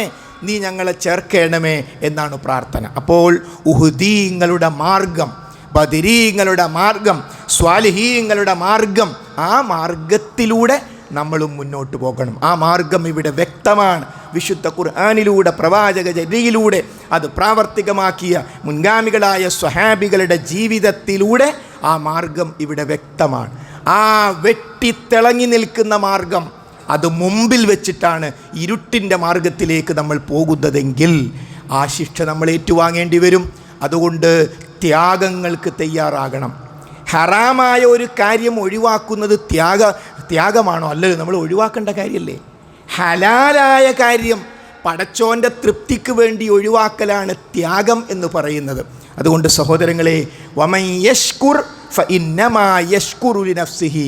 നീ ഞങ്ങളെ ചേർക്കണമേ എന്നാണ് പ്രാർത്ഥന. അപ്പോൾ ഉഹുദീങ്ങളുടെ മാർഗം, ബദരീങ്ങളുടെ മാർഗം, സ്വാലിഹീങ്ങളുടെ മാർഗം, ആ മാർഗത്തിലൂടെ നമ്മളും മുന്നോട്ട് പോകണം. ആ മാർഗം ഇവിടെ വ്യക്തമാണ്. വിശുദ്ധ ഖുർആനിലൂടെ, പ്രവാചകചര്യയിലൂടെ അത് പ്രാവർത്തികമാക്കിയ മുൻഗാമികളായ സ്വഹാബികളുടെ ജീവിതത്തിലൂടെ ആ മാർഗം ഇവിടെ വ്യക്തമാണ്. ആ വെട്ടിത്തിളങ്ങി നിൽക്കുന്ന മാർഗം, അത് മുമ്പിൽ വെച്ചിട്ടാണ് ഇരുട്ടിൻ്റെ മാർഗത്തിലേക്ക് നമ്മൾ പോകുന്നതെങ്കിൽ ആ ശിക്ഷ നമ്മൾ ഏറ്റുവാങ്ങേണ്ടി വരും. അതുകൊണ്ട് ത്യാഗങ്ങൾക്ക് തയ്യാറാകണം. ഹറാമായ ഒരു കാര്യം ഒഴിവാക്കുന്നത് ത്യാഗമാണോ? അല്ലല്ലോ, നമ്മൾ ഒഴിവാക്കേണ്ട കാര്യമല്ലേ. ഹലാലായ കാര്യം പടച്ചോൻ്റെ തൃപ്തിക്ക് വേണ്ടി ഒഴിവാക്കലാണ് ത്യാഗം എന്ന് പറയുന്നത്. അതുകൊണ്ട് സഹോദരങ്ങളെ, വമൻ യഷ്കുർ ഫഇന്നമാ യഷ്കുറു ലിനഫ്സിഹി,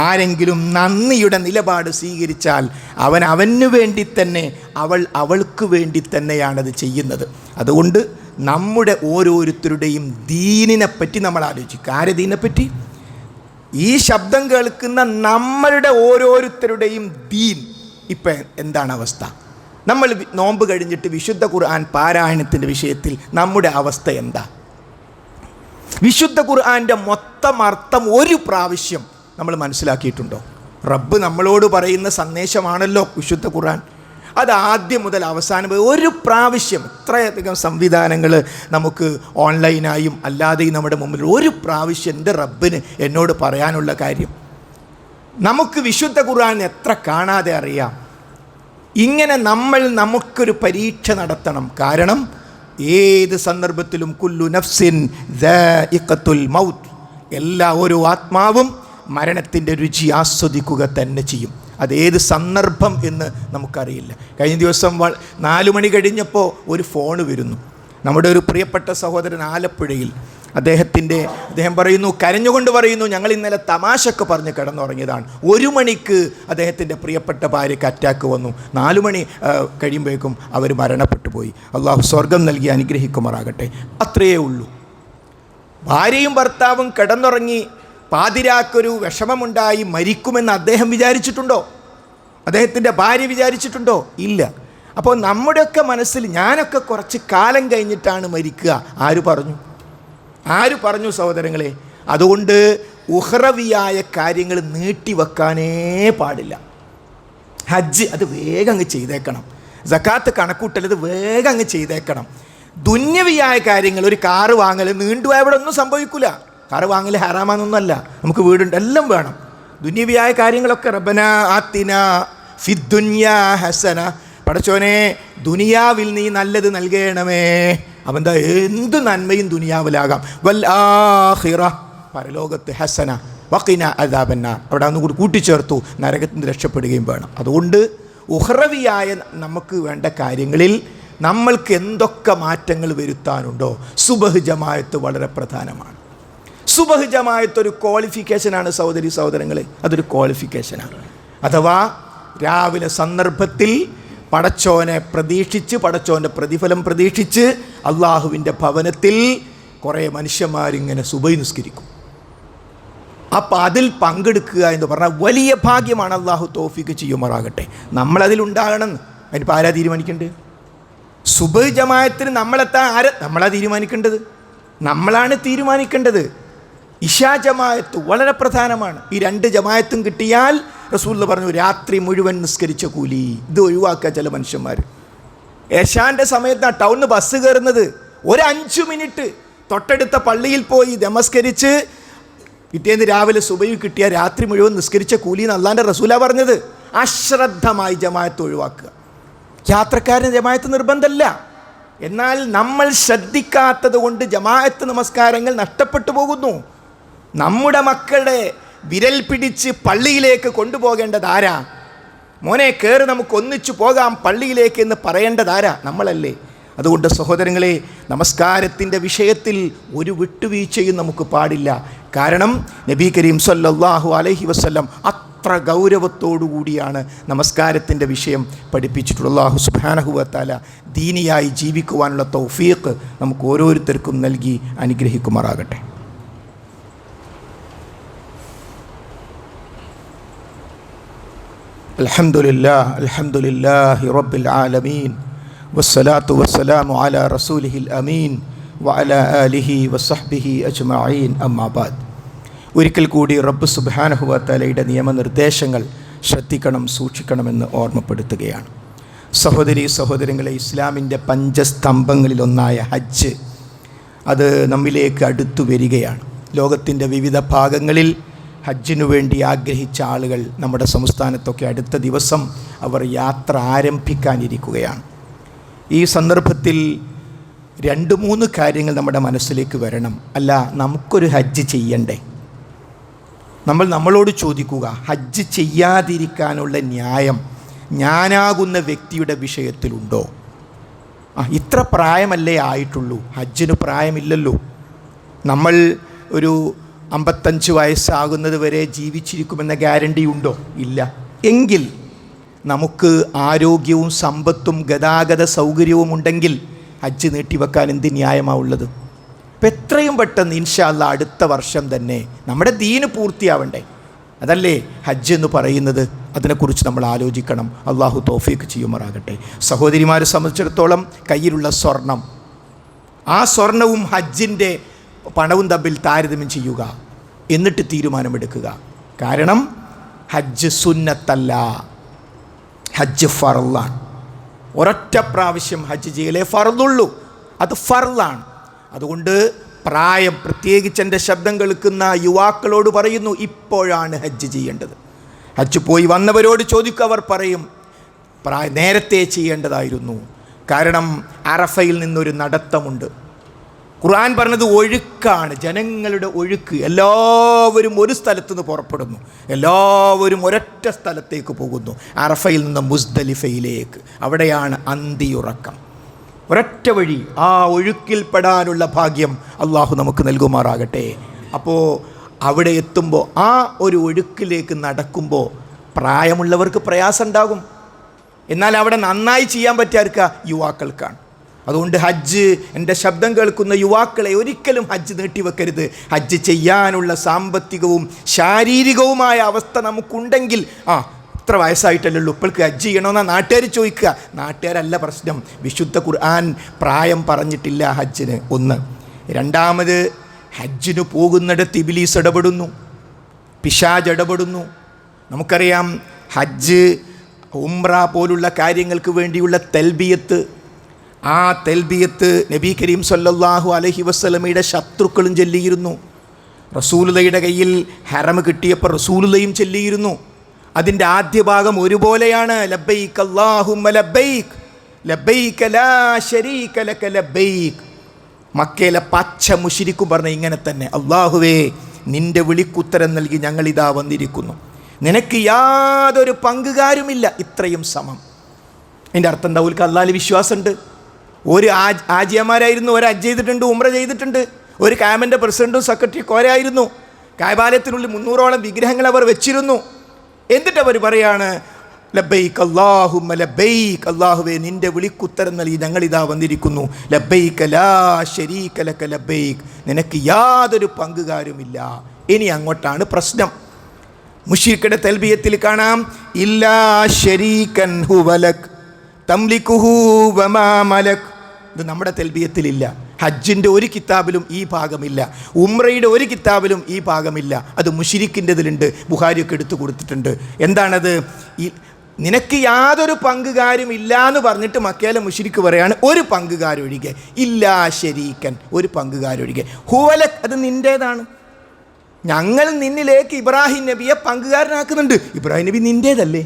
ആരെങ്കിലും നന്ദിയുടെ നിലപാട് സ്വീകരിച്ചാൽ അവൻ അവന് വേണ്ടി തന്നെ, അവൾ അവൾക്ക് വേണ്ടി തന്നെയാണത് ചെയ്യുന്നത്. അതുകൊണ്ട് നമ്മുടെ ഓരോരുത്തരുടെയും ദീനിനെപ്പറ്റി നമ്മൾ ആലോചിക്കുക. ആരെ ദീനെപ്പറ്റി? ഈ ശബ്ദം കേൾക്കുന്ന നമ്മളുടെ ഓരോരുത്തരുടെയും ദീൻ ഇപ്പം എന്താണ് അവസ്ഥ? നമ്മൾ നോമ്പ് കഴിഞ്ഞിട്ട് വിശുദ്ധ ഖുർആൻ പാരായണത്തിൻ്റെ വിഷയത്തിൽ നമ്മുടെ അവസ്ഥ എന്താ? വിശുദ്ധ ഖുർആൻ്റെ മൊത്തം അർത്ഥം ഒരു പ്രാവശ്യം നമ്മൾ മനസ്സിലാക്കിയിട്ടുണ്ടോ? റബ്ബ് നമ്മളോട് പറയുന്ന സന്ദേശമാണല്ലോ വിശുദ്ധ ഖുർആൻ. അത് ആദ്യം മുതൽ അവസാനം ഒരു പ്രാവശ്യം, ഇത്രയധികം സംവിധാനങ്ങൾ നമുക്ക് ഓൺലൈനായും അല്ലാതെയും നമ്മുടെ മുമ്പിൽ, ഒരു പ്രാവശ്യം എൻ്റെ റബ്ബിന് എന്നോട് പറയാനുള്ള കാര്യം നമുക്ക് വിശുദ്ധ ഖുർആൻ എത്ര കാണാതെ അറിയാം. ഇങ്ങനെ നമുക്കൊരു പരീക്ഷ നടത്തണം. കാരണം ഏത് സന്ദർഭത്തിലും കുല്ലു നഫ്സിൻ ദാഇഖത്തുൽ മൗത്ത്, ഓരോ ആത്മാവും മരണത്തിൻ്റെ രുചി ആസ്വദിക്കുക തന്നെ ചെയ്യും. അതേത് സന്ദർഭം എന്ന് നമുക്കറിയില്ല. കഴിഞ്ഞ ദിവസം 4 മണി കഴിഞ്ഞപ്പോൾ ഒരു ഫോണ് വരുന്നു. നമ്മുടെ ഒരു പ്രിയപ്പെട്ട സഹോദരൻ ആലപ്പുഴയിൽ, അദ്ദേഹം പറയുന്നു, കരഞ്ഞുകൊണ്ട് പറയുന്നു, ഞങ്ങൾ ഇന്നലെ തമാശക്ക് പറഞ്ഞ് കിടന്നുറങ്ങിയതാണ്. 1 മണിക്ക് അദ്ദേഹത്തിൻ്റെ പ്രിയപ്പെട്ട ഭാര്യയ്ക്ക് അറ്റാക്ക് വന്നു. 4 മണി കഴിയുമ്പോഴേക്കും അവർ മരണപ്പെട്ടു പോയി. അള്ളാഹു സ്വർഗം നൽകി അനുഗ്രഹിക്കുമാറാകട്ടെ. അത്രയേ ഉള്ളൂ. ഭാര്യയും ഭർത്താവും കിടന്നുറങ്ങി, പാതിരാക്കൊരു വിഷമമുണ്ടായി മരിക്കുമെന്ന് അദ്ദേഹം വിചാരിച്ചിട്ടുണ്ടോ? അദ്ദേഹത്തിൻ്റെ ഭാര്യ വിചാരിച്ചിട്ടുണ്ടോ? ഇല്ല. അപ്പോൾ നമ്മുടെയൊക്കെ മനസ്സിൽ ഞാനൊക്കെ കുറച്ച് കാലം കഴിഞ്ഞിട്ടാണ് മരിക്കുക. ആര് പറഞ്ഞു സഹോദരങ്ങളെ? അതുകൊണ്ട് ഉഹ്റവിയായ കാര്യങ്ങൾ നീട്ടിവെക്കാനേ പാടില്ല. ഹജ്ജ് അത് വേഗം അങ്ങ് ചെയ്തേക്കണം. സക്കാത്ത് കണക്കൂട്ടൽ ഇത് വേഗം അങ്ങ് ചെയ്തേക്കണം. ദുന്യവിയായ കാര്യങ്ങൾ, ഒരു കാറ് വാങ്ങൽ, നീണ്ടുപോയ അവിടെ ഒന്നും സംഭവിക്കില്ല. കാറ് വാങ്ങൽ ഹറാമാണെന്നൊന്നുമല്ല, നമുക്ക് വീടുണ്ട്, എല്ലാം വേണം. ദുന്യവിയായ കാര്യങ്ങളൊക്കെ റബ്ബന ആത്തിന ഫിദ്ദുന്യാ ഹസന, പടച്ചോനെ ദുനിയാവിൽ നീ നല്ലത് നൽകണമേ. അവൻ്റെ എന്ത് നന്മയും ദുനിയാവിലാകാം. വൽ ആഖിറ, പരലോകത്ത് ഹസന വഖിന അദാബന്നാർ, അവിടെ ഒന്നുകൂടി കൂട്ടിച്ചേർത്തു, നരകത്തിൽ നിന്ന് രക്ഷപ്പെടുകയും വേണം. അതുകൊണ്ട് ഉഹ്റവിയായ നമുക്ക് വേണ്ട കാര്യങ്ങളിൽ നമ്മൾക്ക് എന്തൊക്കെ മാറ്റങ്ങൾ വരുത്താനുണ്ടോ, സുബഹ് ജമാഅത്ത് വളരെ പ്രധാനമാണ്. സുബഹ് ജമാഅത്ത് ഒരു ക്വാളിഫിക്കേഷനാണ് സഹോദരങ്ങളെ, അതൊരു ക്വാളിഫിക്കേഷനാണ്. അഥവാ രാവിലെ സന്ദർഭത്തിൽ പടച്ചോനെ പ്രതീക്ഷിച്ച്, പടച്ചോൻ്റെ പ്രതിഫലം പ്രതീക്ഷിച്ച് അള്ളാഹുവിൻ്റെ ഭവനത്തിൽ കുറേ മനുഷ്യന്മാരിങ്ങനെ സുബഹി നിസ്കരിക്കും. അപ്പം അതിൽ പങ്കെടുക്കുക എന്ന് പറഞ്ഞാൽ വലിയ ഭാഗ്യമാണ്. അള്ളാഹു തൗഫീഖ് ചെയ്യുമാറാകട്ടെ. നമ്മളതിലുണ്ടാകണമെന്ന് അതിനിപ്പോൾ ആരാ തീരുമാനിക്കേണ്ടത്? സുബഹ് ജമാഅത്തിന് നമ്മളാ തീരുമാനിക്കേണ്ടത്? നമ്മളാണ് തീരുമാനിക്കേണ്ടത്. ഇശാ ജമാഅത്ത് വളരെ പ്രധാനമാണ്. ഈ 2 ജമാഅത്തും കിട്ടിയാൽ റസൂലുള്ളാഹി പറഞ്ഞു രാത്രി മുഴുവൻ നിസ്കരിച്ച കൂലി. ഇത് ഒഴിവാക്കുക ചില മനുഷ്യന്മാർ. ഏശാൻ്റെ സമയത്താണ് ടൗണിൽ ബസ് കയറുന്നത്. ഒരു 5 മിനിറ്റ് തൊട്ടടുത്ത പള്ളിയിൽ പോയി നമസ്കരിച്ച് പിറ്റേന്ന് രാവിലെ സുബഹി കിട്ടിയ രാത്രി മുഴുവൻ നിസ്കരിച്ച കൂലി എന്ന് അള്ളാൻ്റെ റസൂലാ പറഞ്ഞത്. അശ്രദ്ധമായി ജമാഅത്ത് ഒഴിവാക്കുക. യാത്രക്കാരന് ജമാഅത്ത് നിർബന്ധമല്ല. എന്നാൽ നമ്മൾ ശ്രദ്ധിക്കാത്തത് കൊണ്ട് ജമാഅത്ത് നമസ്കാരങ്ങൾ നഷ്ടപ്പെട്ടു പോകുന്നു. നമ്മുടെ മക്കളുടെ വിരൽ പിടിച്ച് പള്ളിയിലേക്ക് കൊണ്ടുപോകേണ്ടതാരാ? മോനെ കയറി നമുക്ക് ഒന്നിച്ചു പോകാം പള്ളിയിലേക്ക് എന്ന് പറയേണ്ടതാരാ? നമ്മളല്ലേ. അതുകൊണ്ട് സഹോദരങ്ങളെ, നമസ്കാരത്തിൻ്റെ വിഷയത്തിൽ ഒരു വിട്ടുവീഴ്ചയും നമുക്ക് പാടില്ല. കാരണം നബി കരീം സല്ലല്ലാഹു അലൈഹി വസല്ലം അത്ര ഗൗരവത്തോടു കൂടിയാണ് നമസ്കാരത്തിൻ്റെ വിഷയം പഠിപ്പിച്ചിട്ടുള്ളത്. അല്ലാഹു സുബ്ഹാനഹു വ തആല ദീനിയായി ജീവിക്കുവാനുള്ള തൗഫീഖ് നമുക്ക് ഓരോരുത്തർക്കും നൽകി അനുഗ്രഹിക്കുമാറാകട്ടെ. അൽഹംദുലില്ലാഹി റബ്ബിൽ ആലമീൻ വസ്സലാത്തു വസ്സലാമു അലാ റസൂലിഹിൽ അമീൻ വഅലാ ആലിഹി വസഹ്ബിഹി അജ്മഈൻ. അമ്മാ ബഅദ്. ഒരിക്കൽ കൂടി റബ്ബ് സുബ്ഹാനഹു വ തആലയുടെ നിയമനിർദ്ദേശങ്ങൾ ശ്രദ്ധിക്കണം, സൂക്ഷിക്കണമെന്ന് ഓർമ്മപ്പെടുത്തുകയാണ്. സഹോദരങ്ങളെ, ഇസ്ലാമിൻ്റെ പഞ്ചസ്തംഭങ്ങളിലൊന്നായ ഹജ്ജ് അത് നമ്മിലേക്ക് അടുത്തു വരികയാണ്. ലോകത്തിൻ്റെ വിവിധ ഭാഗങ്ങളിൽ ഹജ്ജിനു വേണ്ടി ആഗ്രഹിച്ച ആളുകൾ നമ്മുടെ സംസ്ഥാനത്തൊക്കെ അടുത്ത ദിവസം അവർ യാത്ര ആരംഭിക്കാനിരിക്കുകയാണ്. ഈ സന്ദർഭത്തിൽ 2-3 കാര്യങ്ങൾ നമ്മുടെ മനസ്സിലേക്ക് വരണം. അല്ല, നമുക്കൊരു ഹജ്ജ് ചെയ്യണ്ടേ? നമ്മളോട് ചോദിക്കുക, ഹജ്ജ് ചെയ്യാതിരിക്കാനുള്ള ന്യായം ഞാനാകുന്ന വ്യക്തിയുടെ വിഷയത്തിലുണ്ടോ? ഇത്ര പ്രായമല്ലേ ആയിട്ടുള്ളൂ, ഹജ്ജിന് പ്രായമില്ലല്ലോ. നമ്മൾ ഒരു 55 വയസ്സാകുന്നത് വരെ ജീവിച്ചിരിക്കുമെന്ന ഗ്യാരണ്ടി ഉണ്ടോ? ഇല്ല. എങ്കിൽ നമുക്ക് ആരോഗ്യവും സമ്പത്തും ഗതാഗത സൗകര്യവും ഉണ്ടെങ്കിൽ ഹജ്ജ് നീട്ടിവെക്കാൻ എന്ത് ന്യായമാവുള്ളത്? അപ്പം എത്രയും പെട്ടെന്ന് ഇൻഷാ അല്ലാഹ് അടുത്ത വർഷം തന്നെ നമ്മുടെ ദീന് പൂർത്തിയാവണ്ടേ? അതല്ലേ ഹജ്ജ് എന്ന് പറയുന്നത്. അതിനെക്കുറിച്ച് നമ്മൾ ആലോചിക്കണം. അള്ളാഹു തൗഫീഖ് ചെയ്യുമാറാകട്ടെ. സഹോദരിമാരെ സംബന്ധിച്ചിടത്തോളം കയ്യിലുള്ള സ്വർണം, ആ സ്വർണവും ഹജ്ജിൻ്റെ പണവും തമ്മിൽ താരതമ്യം ചെയ്യുക, എന്നിട്ട് തീരുമാനമെടുക്കുക. കാരണം ഹജ്ജ് സുന്നത്തല്ല, ഹജ്ജ് ഫർളാണ്. ഒരൊറ്റ പ്രാവശ്യം ഹജ്ജ് ചെയ്യലേ ഫർദുള്ളൂ. അത് ഫർദാണ്. അതുകൊണ്ട് പ്രായം, പ്രത്യേകിച്ച് എൻ്റെ ശബ്ദം കേൾക്കുന്ന യുവാക്കളോട് പറയുന്നു, ഇപ്പോഴാണ് ഹജ്ജ് ചെയ്യേണ്ടത്. ഹജ്ജ് പോയി വന്നവരോട് ചോദിക്കുക, അവർ പറയും നേരത്തെ ചെയ്യേണ്ടതായിരുന്നു. കാരണം അറഫയിൽ നിന്നൊരു നടത്തമുണ്ട്. ഖുർആൻ പറഞ്ഞത് ഒഴുക്കാണ്, ജനങ്ങളുടെ ഒഴുക്ക്. എല്ലാവരും ഒരു സ്ഥലത്തു നിന്ന് പുറപ്പെടുന്നു, എല്ലാവരും ഒരൊറ്റ സ്ഥലത്തേക്ക് പോകുന്നു, അറഫയിൽ നിന്ന് മുസ്ദലിഫയിലേക്ക്. അവിടെയാണ് അന്തിയുറക്കം. ഒരൊറ്റ വഴി. ആ ഒഴുക്കിൽപ്പെടാനുള്ള ഭാഗ്യം അള്ളാഹു നമുക്ക് നൽകുമാറാകട്ടെ. അപ്പോൾ അവിടെ എത്തുമ്പോൾ, ആ ഒരു ഒഴുക്കിലേക്ക് നടക്കുമ്പോൾ പ്രായമുള്ളവർക്ക് പ്രയാസം ഉണ്ടാകും. എന്നാൽ അവിടെ നന്നായി ചെയ്യാൻ പറ്റിയാർക്ക? യുവാക്കൾക്കാണ്. അതുകൊണ്ട് ഹജ്ജ്, എൻ്റെ ശബ്ദം കേൾക്കുന്ന യുവാക്കളെ ഒരിക്കലും ഹജ്ജ് നീട്ടിവെക്കരുത്. ഹജ്ജ് ചെയ്യാനുള്ള സാമ്പത്തികവും ശാരീരികവുമായ അവസ്ഥ നമുക്കുണ്ടെങ്കിൽ, ഇത്ര വയസ്സായിട്ടല്ലോ ഇപ്പോൾക്ക് ഹജ്ജ് ചെയ്യണമെന്നാണ് നാട്ടുകാർ ചോദിക്കുക. നാട്ടുകാരല്ല പ്രശ്നം. വിശുദ്ധ ഖുർആൻ പ്രായം പറഞ്ഞിട്ടില്ല ഹജ്ജിന്. ഒന്ന്. രണ്ടാമത്, ഹജ്ജിന് പോകുന്നിടത്ത് ഇബ്ലീസ് ഇടപെടുന്നു, പിശാച് ഇടപെടുന്നു. നമുക്കറിയാം, ഹജ്ജ്, ഉംറ പോലുള്ള കാര്യങ്ങൾക്ക് വേണ്ടിയുള്ള തൽബിയത്ത്, ആ തൽബിയത്ത് നബി കരീം സല്ലല്ലാഹു അലൈഹി വസല്ലമയുടെ ശത്രുക്കളും ചൊല്ലിയിരുന്നു. റസൂലുള്ളയുടെ കയ്യിൽ ഹറം കിട്ടിയപ്പോൾ റസൂലുള്ളയും ചൊല്ലിയിരുന്നു. അതിൻ്റെ ആദ്യ ഭാഗം ഒരുപോലെയാണ്, ലബ്ബൈക് അല്ലാഹുമ്മ ലബ്ബൈക് ലബ്ബൈക ലാ ശരീക ലക ലബ്ബൈക്. മക്കയിലെ പച്ച മുശ്രിക്കും പറഞ്ഞ ഇങ്ങനെ തന്നെ, അല്ലാഹുവേ നിൻ്റെ വിളിക്കുത്തരം നൽകി ഞങ്ങളിതാ വന്നിരിക്കുന്നു, നിനക്ക് യാതൊരു പങ്കുകാരുമില്ല, ഇത്രയും സമം. അതിൻ്റെ അർത്ഥം എന്താ? ഓൽക്ക് അല്ലാഹുവിൽ വിശ്വാസമുണ്ട്. ഒരു ആജിയമാരായിരുന്നു, ഒരു ഹജ്ജ് ചെയ്തിട്ടുണ്ട്, ഉംറ ചെയ്തിട്ടുണ്ട്. ഒരു കാമൻ്റെ പ്രസിഡൻറ്റും സെക്രട്ടറി കോരായിരുന്നു. കായബാലയത്തിനുള്ളിൽ 300ഓളം വിഗ്രഹങ്ങൾ അവർ വെച്ചിരുന്നു. എന്നിട്ട് അവർ പറയാണ്, ലബ്ബൈക് അല്ലാഹുമ്മ ലബ്ബൈക്, അല്ലാഹുവേ നിൻ്റെ വിളിക്കുത്തരം നൽകി ഞങ്ങളിതാ വന്നിരിക്കുന്നു, ലബ്ബൈക ലാ ശരീക ലക ലബ്ബൈക്, നിനക്ക് യാതൊരു പങ്കുകാരുമില്ല. ഇനി അങ്ങോട്ടാണ് പ്രശ്നം. മുശ്രിക്കുടെ തൽബിയത്തിൽ കാണാം, ഇല്ലാ ശരീകൻ ഹുവലക് തംലികുഹു വമാ മലക്. ഇത് നമ്മുടെ തൽബിയത്തിലില്ല. ഹജ്ജിൻ്റെ ഒരു കിതാബിലും ഈ ഭാഗമില്ല, ഉംറയുടെ ഒരു കിതാബിലും ഈ ഭാഗമില്ല. അത് മുശ്രിക്കിൻ്റെതിലുണ്ട്, ബുഖാരിയൊക്കെ എടുത്തു കൊടുത്തിട്ടുണ്ട്. എന്താണത്? നിനക്ക് യാതൊരു പങ്കുകാരും ഇല്ല എന്ന് പറഞ്ഞിട്ട് മക്കയിലെ മുശ്രിക്ക് പറയാണ്, ഒരു പങ്കുകാരൊഴികെ, ഇല്ലാ ശരീക്കൻ, ഒരു പങ്കുകാരൊഴികെ, ഹുവലക്, അത് നിൻ്റേതാണ്. ഞങ്ങൾ നിന്നിലേക്ക് ഇബ്രാഹിം നബിയെ പങ്കുകാരനാക്കുന്നുണ്ട്. ഇബ്രാഹിം നബി നിൻ്റേതല്ലേ?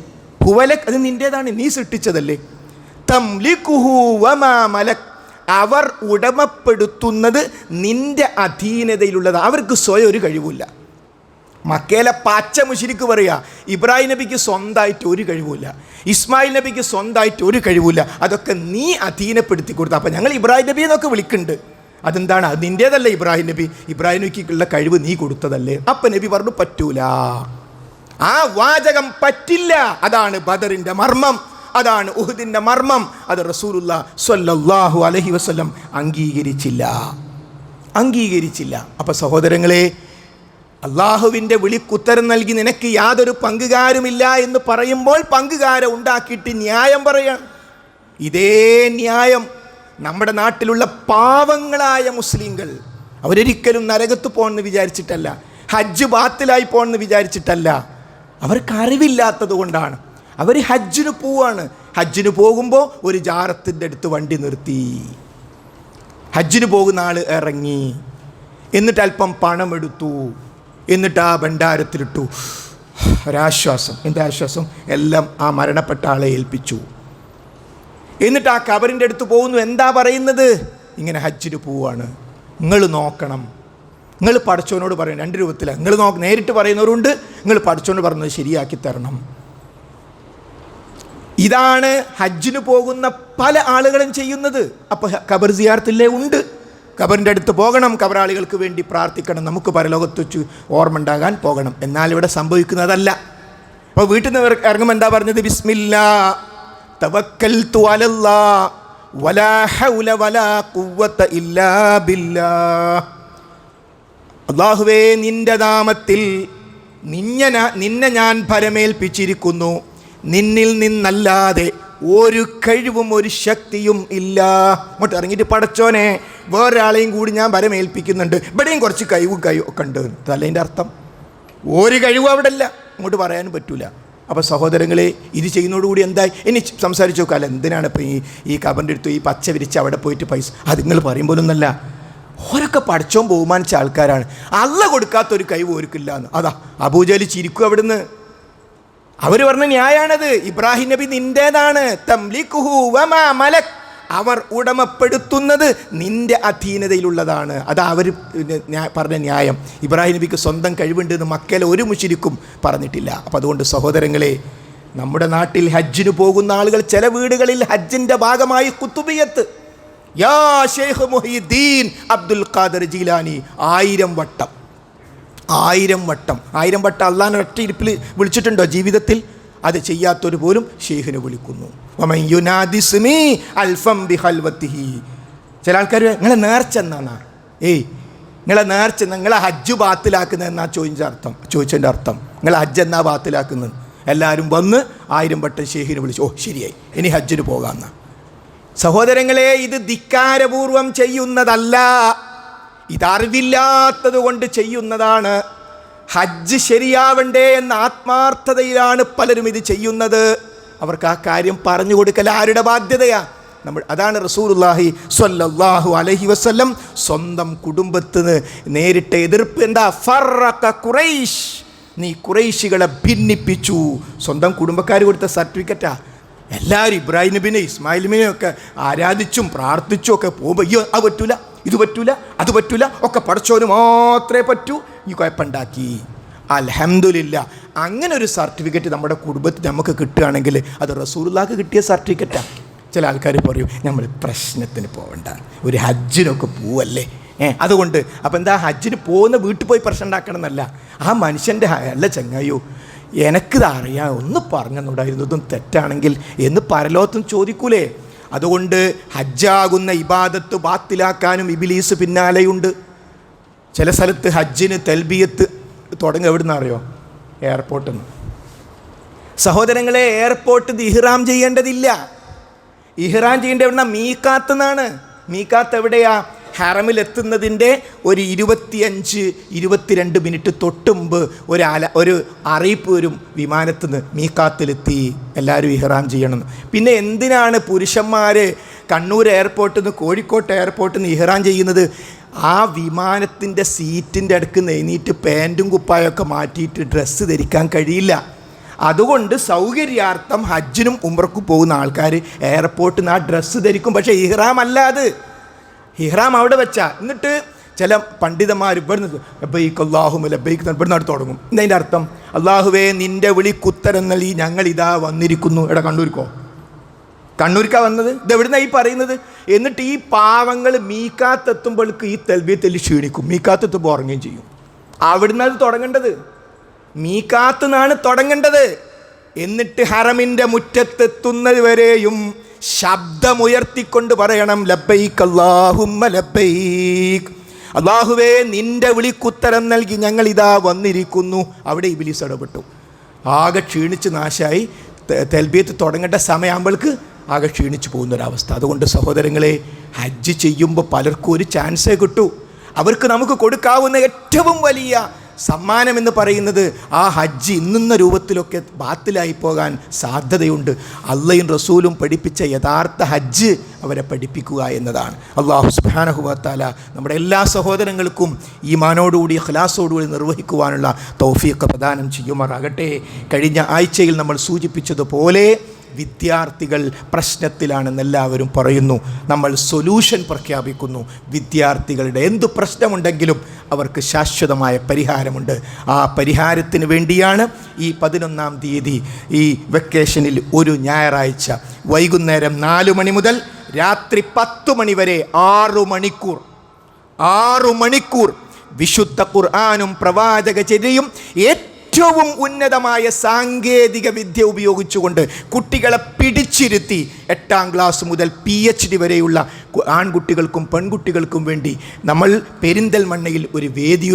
ഹുവലക്, അത് നിൻ്റേതാണ്, നീ സൃഷ്ടിച്ചതല്ലേ. തംലികുഹു വമാ മലക്, അവർ ഉടമപ്പെടുത്തുന്നത് നിൻ്റെ അധീനതയിലുള്ളത്. അവർക്ക് സ്വയം ഒരു കഴിവില്ല. മക്കയിലെ പച്ച മുശ്രിക്ക് പറയുക, ഇബ്രാഹിം നബിക്ക് സ്വന്തമായിട്ട് ഒരു കഴിവില്ല, ഇസ്മായിൽ നബിക്ക് സ്വന്തമായിട്ട് ഒരു കഴിവില്ല, അതൊക്കെ നീ അധീനപ്പെടുത്തി കൊടുത്ത. അപ്പം ഞങ്ങൾ ഇബ്രാഹിം നബി എന്നൊക്കെ വിളിക്കുന്നുണ്ട്. അതെന്താണ്? അത് നിൻ്റേതല്ലേ ഇബ്രാഹിം നബി, ഇബ്രാഹിം നബിക്കുള്ള കഴിവ് നീ കൊടുത്തതല്ലേ. അപ്പം നബി പറഞ്ഞു പറ്റൂല, ആ വാചകം പറ്റില്ല. അതാണ് ബദറിൻ്റെ മർമ്മം, അതാണ് ഉഹുദിൻ്റെ മർമ്മം. അത് റസൂലുള്ളാഹി സ്വല്ലല്ലാഹു അലൈഹി വസല്ലം അംഗീകരിച്ചില്ല. അപ്പം സഹോദരങ്ങളെ, അള്ളാഹുവിൻ്റെ വിളിക്കുത്തരം നൽകി നിനക്ക് യാതൊരു പങ്കുകാരുമില്ല എന്ന് പറയുമ്പോൾ പങ്കുകാരെ ഉണ്ടാക്കിയിട്ട് ന്യായം പറയാം. ഇതേ ന്യായം നമ്മുടെ നാട്ടിലുള്ള പാവങ്ങളായ മുസ്ലിങ്ങൾ, അവരൊരിക്കലും നരകത്ത് പോകണമെന്ന് വിചാരിച്ചിട്ടല്ല, ഹജ്ജ് ബാത്തിലായി പോകണമെന്ന് വിചാരിച്ചിട്ടല്ല, അവർക്ക് അറിവില്ലാത്തത് കൊണ്ടാണ്. അവർ ഹജ്ജിന് പോവാണ്. ഹജ്ജിന് പോകുമ്പോൾ ഒരു ജാറത്തിൻ്റെ അടുത്ത് വണ്ടി നിർത്തി, ഹജ്ജിന് പോകുന്ന ആൾ ഇറങ്ങി, എന്നിട്ട് അല്പം പണമെടുത്തു, എന്നിട്ട് ആ ഭണ്ഡാരത്തിലിട്ടു. ഒരാശ്വാസം. എന്താ ആശ്വാസം? എല്ലാം ആ മരണപ്പെട്ട ആളെ ഏൽപ്പിച്ചു. എന്നിട്ട് ആ ഖബറിൻ്റെ അടുത്ത് പോകുന്നു. എന്താ പറയുന്നത്? ഇങ്ങനെ ഹജ്ജിന് പോവാണ്, നിങ്ങൾ നോക്കണം. നിങ്ങൾ പടച്ചോനോട് പറയണം. 2 രൂപത്തിലാണ്. നിങ്ങൾ നേരിട്ട് പറയുന്നവരുണ്ട്, നിങ്ങൾ പടച്ചോനോട് പറഞ്ഞത് ശരിയാക്കി തരണം. ഇതാണ് ഹജ്ജിന് പോകുന്ന പല ആളുകളും ചെയ്യുന്നത്. അപ്പോൾ ഖബർ സിയാറത്തില്ലേ? ഉണ്ട്. ഖബറിൻ്റെ അടുത്ത് പോകണം, ഖബറാളികൾക്ക് വേണ്ടി പ്രാർത്ഥിക്കണം, നമുക്ക് പരലോകത്ത് വെച്ച് ഓർമ്മ ഉണ്ടാകാൻ പോകണം. എന്നാൽ ഇവിടെ സംഭവിക്കുന്നതല്ല. അപ്പോൾ വീട്ടിൽ നിന്ന് ഇറങ്ങുമ്പോൾ എന്താ പറഞ്ഞത്? ബിസ്മില്ലാ തവക്കൽതു അലല്ലാഹ് വലാ ഹൗല വലാ ഖുവത ഇല്ലാ ബില്ലാഹ്. അല്ലാഹുവേ നിൻ്റെ നാമത്തിൽ നിന്നെ ഞാൻ ഭരമേൽപ്പിച്ചിരിക്കുന്നു, നിന്നിൽ നിന്നല്ലാതെ ഒരു കഴിവും ഒരു ശക്തിയും ഇല്ല. അങ്ങോട്ട് ഇറങ്ങിയിട്ട് പടച്ചോനെ വേറൊരാളെയും കൂടി ഞാൻ ഭരമേൽപ്പിക്കുന്നുണ്ട്, ഇവിടെയും കുറച്ച് കഴിവും ഒക്കെ ഉണ്ട്. അതല്ല അതിൻ്റെ അർത്ഥം. ഒരു കഴിവും അവിടെ ഇല്ല, അങ്ങോട്ട് പറയാനും പറ്റൂല. അപ്പോൾ സഹോദരങ്ങളെ, ഇത് ചെയ്യുന്നതോടുകൂടി എന്തായി? ഇനി സംസാരിച്ച് നോക്കാം, അല്ല എന്തിനാണ് ഇപ്പോൾ ഈ കബറിൻ്റെ അടുത്ത് ഈ പച്ച വിരിച്ച് അവിടെ പോയിട്ട് പൈസ, അത് നിങ്ങൾ പറയുമ്പോഴൊന്നല്ല. ഓരൊക്കെ പഠിച്ചോൻ ബഹുമാനിച്ച ആൾക്കാരാണ്. അള്ള കൊടുക്കാത്തൊരു കൈ ഓർക്കില്ല എന്ന്. അതാ അബൂജഹൽ ചിരിക്കും അവിടുന്ന്. അവർ പറഞ്ഞ ന്യായാണത്. ഇബ്രാഹിം നബി നിൻ്റേതാണ്, തംലിക്കുഹു വമാ മലക്, അവർ ഉടമപ്പെടുത്തുന്നത് നിൻ്റെ അധീനതയിലുള്ളതാണ്. അതാ അവർ പറഞ്ഞ ന്യായം. ഇബ്രാഹിം നബിക്ക് സ്വന്തം കഴിവുണ്ട് എന്ന് മക്കയിലെ ഒരു മുശ്രിക്കും പറഞ്ഞിട്ടില്ല. അപ്പം അതുകൊണ്ട് സഹോദരങ്ങളെ, നമ്മുടെ നാട്ടിൽ ഹജ്ജിന് പോകുന്ന ആളുകൾ ചില വീടുകളിൽ ഹജ്ജിൻ്റെ ഭാഗമായി ഖുതുബിയത്ത്, യാ ഷെയ്ഖ് മുഹീദ്ദീൻ അബ്ദുൽ ഖാദർ ജീലാനി 1000 വട്ടം അള്ളാഹുവിനെ ഒറ്റ ഇരിപ്പിൽ വിളിച്ചിട്ടുണ്ടോ ജീവിതത്തിൽ? അത് ചെയ്യാത്തൊരു പോലും ഷെയ്ഖിനെ വിളിക്കുന്നു. വമൻ യുനാദിസ്മി അൽഫം ബിഖൽവതിഹി. ചില ആൾക്കാർ നിങ്ങളെ നേർച്ച എന്നാ, നിങ്ങളെ നേർച്ച, നിങ്ങളെ ഹജ്ജ് ബാത്തിലാക്കുന്നത് എന്നാ ചോദിച്ചതിൻ്റെ അർത്ഥം. നിങ്ങളെ ഹജ്ജ് എന്നാ ബാത്തിലാക്കുന്നത്? എല്ലാവരും വന്ന് 1000 വട്ടം ഷെയ്ഖിനെ വിളിച്ചു, ഓ ശരിയായി, ഇനി ഹജ്ജിന് പോകാമെന്ന. സഹോദരങ്ങളെ, ഇത് ധിക്കാരപൂർവം ചെയ്യുന്നതല്ല, ഇതറിവില്ലാത്തത് കൊണ്ട് ചെയ്യുന്നതാണ്. ഹജ്ജ് ശരിയാവണ്ടേ എന്ന ആത്മാർത്ഥതയിലാണ് പലരും ഇത് ചെയ്യുന്നത്. അവർക്ക് ആ കാര്യം പറഞ്ഞു കൊടുക്കൽ ആരുടെ ബാധ്യതയാണ്? അതാണ് റസൂലുള്ളാഹി സ്വല്ലല്ലാഹു അലൈഹി വസല്ലം സ്വന്തം കുടുംബത്തിന് നേരിട്ട എതിർപ്പ്. എന്താ? ഫറഖ ഖുറൈശ്, നീ ഖുറൈശികളെ ഭിന്നിപ്പിച്ചു. സ്വന്തം കുടുംബക്കാർ കൊടുത്ത സർട്ടിഫിക്കറ്റാ. എല്ലാവരും ഇബ്രാഹിം നബിനെ ഇസ്മായിൽ നബിനെ ഒക്കെ ആരാധിച്ചും പ്രാർത്ഥിച്ചും ഒക്കെ പോകുമ്പോൾ അയ്യോ അത് പറ്റൂല, ഇത് പറ്റൂല, അത് പറ്റൂല, ഒക്കെ പഠിച്ചവന് മാത്രമേ പറ്റൂ, ഈ കുഴപ്പമുണ്ടാക്കി. അൽഹംദുലില്ലാ, അങ്ങനെ ഒരു സർട്ടിഫിക്കറ്റ് നമ്മുടെ കുടുംബത്തിൽ നമുക്ക് കിട്ടുകയാണെങ്കിൽ അത് റസൂലുള്ളാഹിക്ക് കിട്ടിയ സർട്ടിഫിക്കറ്റാണ്. ചില ആൾക്കാർ പറയും നമ്മൾ പ്രശ്നത്തിന് പോകണ്ട, ഒരു ഹജ്ജിനൊക്കെ പോവല്ലേ, അതുകൊണ്ട് അപ്പം എന്താ ഹജ്ജിന് പോകുന്ന വീട്ടിൽ പോയി പ്രശ്നം ഉണ്ടാക്കണം എന്നല്ല. ആ മനുഷ്യൻ്റെ അല്ല ചങ്ങായോ, എനിക്കിത് അറിയാം, ഒന്ന് പറഞ്ഞെന്നുണ്ടായിരുന്നു, ഇതും തെറ്റാണെങ്കിൽ എന്ന് പരലോകത്തും ചോദിക്കൂലേ. അതുകൊണ്ട് ഹജ്ജാകുന്ന ഇബാദത്ത് ബാത്തിലാക്കാനും ഇബ്ലീസ് പിന്നാലെയുണ്ട്. ചില സ്ഥലത്ത് ഹജ്ജിന് തൽബിയത്ത് തുടങ്ങുക എവിടുന്ന് അറിയോ? എയർപോർട്ടിൽ നിന്ന്. സഹോദരങ്ങളെ, എയർപോർട്ടിൽ ഇഹ്റാം ചെയ്യേണ്ടതില്ല. ഇഹ്റാം ചെയ്യേണ്ട എവിടുന്ന? മീക്കാത്ത് നിന്നാണ്. മീക്കാത്ത് എവിടെയാ? ഹറമിലെത്തുന്നതിൻ്റെ ഒരു 25-22 മിനിറ്റ് തൊട്ടുമുമ്പ് ഒരു അറിയിപ്പ് വരും, വിമാനത്തിൽ നിന്ന് മീക്കാത്തിലെത്തി, എല്ലാവരും ഇഹ്റാം ചെയ്യണം. പിന്നെ എന്തിനാണ് പുരുഷന്മാർ കണ്ണൂർ എയർപോർട്ടിൽ നിന്ന് കോഴിക്കോട്ട് എയർപോർട്ടിൽ നിന്ന് ഇഹ്റാം ചെയ്യുന്നത്? ആ വിമാനത്തിൻ്റെ സീറ്റിൻ്റെ അടുക്ക് എഴുന്നേറ്റ് പാൻറ്റും കുപ്പായൊക്കെ മാറ്റിയിട്ട് ഡ്രസ്സ് ധരിക്കാൻ കഴിയില്ല. അതുകൊണ്ട് സൗകര്യാർത്ഥം ഹജ്ജിനും ഉംറക്കും പോകുന്ന ആൾക്കാർ എയർപോർട്ടിൽ നിന്ന് ആ ഡ്രസ്സ് ധരിക്കും. പക്ഷേ ഇഹ്റാം അല്ല അത്. ഇഹ്റാം അവിടെ വെച്ചാൽ എന്നിട്ട് ചില പണ്ഡിതന്മാർ ഇവിടുന്ന് ലബ്ബൈക്ക് അല്ലാഹുമ്മ ലബ്ബൈക്ക് ഇവിടുന്ന് അടുത്ത് തുടങ്ങും. എന്നതിൻ്റെ അർത്ഥം, അള്ളാഹുവേ നിൻ്റെ വിളിക്കുത്തരം നൽകി ഞങ്ങളിതാ വന്നിരിക്കുന്നു. എടാ കണ്ണൂരിക്കാണ് വന്നത്, ഇതെവിടുന്നാണ് ഈ പറയുന്നത്? എന്നിട്ട് ഈ പാവങ്ങൾ മീക്കാത്തെത്തുമ്പോൾക്ക് ഈ തൽബിയത്തിൽ ക്ഷീണിക്കും, മീക്കാത്തെത്തുമ്പോൾ ഉറങ്ങുകയും ചെയ്യും. അവിടുന്ന് അത് തുടങ്ങേണ്ടത്, മീക്കാത്ത് നിന്നാണ് തുടങ്ങേണ്ടത്. എന്നിട്ട് ഹറമിൻ്റെ മുറ്റത്തെത്തുന്നത് വരെയും ശബ്ദമുയർത്തിക്കൊണ്ട് പറയണം ലബ്ബൈക്ക് അല്ലാഹുമ്മ ലബ്ബൈക്ക്, അല്ലാഹുവേ നിൻ്റെ വിളിക്കുത്തരം നൽകി ഞങ്ങളിതാ വന്നിരിക്കുന്നു. അവിടെ ഇബ്ലീസ് ഇടപെട്ടു. ആകെ ക്ഷീണിച്ച് നാശമായി. തൽബിയത്ത് തുടങ്ങേണ്ട സമയമാകുമ്പോൾക്ക് ആകെ ക്ഷീണിച്ച് പോകുന്നൊരവസ്ഥ. അതുകൊണ്ട് സഹോദരങ്ങളെ, ഹജ്ജ് ചെയ്യുമ്പോൾ പലർക്കും ഒരു ചാൻസേ കിട്ടൂ. അവർക്ക് നമുക്ക് കൊടുക്കാവുന്ന ഏറ്റവും വലിയ സമ്മാനം എന്ന് പറയുന്നത് ആ ഹജ്ജ് ഇന്നുന്ന രൂപത്തിലൊക്കെ ബാത്തിലായി പോകാൻ സാധ്യതയുണ്ട്. അള്ളയും റസൂലും പഠിപ്പിച്ച യഥാർത്ഥ ഹജ്ജ് അവരെ പഠിപ്പിക്കുക എന്നതാണ്. അല്ലാഹു സുബ്ഹാനഹു വ തആല നമ്മുടെ എല്ലാ സഹോദരങ്ങൾക്കും ഈമാനോടുകൂടി ഇഖ്ലാസോടുകൂടി നിർവഹിക്കുവാനുള്ള തൗഫീഖ് പ്രദാനം ചെയ്യുമാറാകട്ടെ. കഴിഞ്ഞ ആഴ്ചയിൽ നമ്മൾ സൂചിപ്പിച്ചതുപോലെ വിദ്യാർത്ഥികൾ പ്രശ്നത്തിലാണെന്ന് എല്ലാവരും പറയുന്നു. നമ്മൾ സൊല്യൂഷൻ പ്രഖ്യാപിക്കുന്നു. വിദ്യാർത്ഥികളുടെ എന്തു പ്രശ്നമുണ്ടെങ്കിലും അവർക്ക് ശാശ്വതമായ പരിഹാരമുണ്ട്. ആ പരിഹാരത്തിന് വേണ്ടിയാണ് ഈ 11-ാം തീയതി ഈ വെക്കേഷനിൽ ഒരു ഞായറാഴ്ച വൈകുന്നേരം 4 മണി മുതൽ രാത്രി 10 മണി വരെ 6 മണിക്കൂർ വിശുദ്ധ ഖുർആനും പ്രവാചകചര്യയും ഏറ്റവും ഉന്നതമായ സാങ്കേതിക വിദ്യ ഉപയോഗിച്ചുകൊണ്ട് കുട്ടികളെ പിടിച്ചിരുത്തി 8-ാം ക്ലാസ് മുതൽ PhD വരെയുള്ള ആൺകുട്ടികൾക്കും പെൺകുട്ടികൾക്കും വേണ്ടി നമ്മൾ പെരിന്തൽമണ്ണയിൽ ഒരു വേദി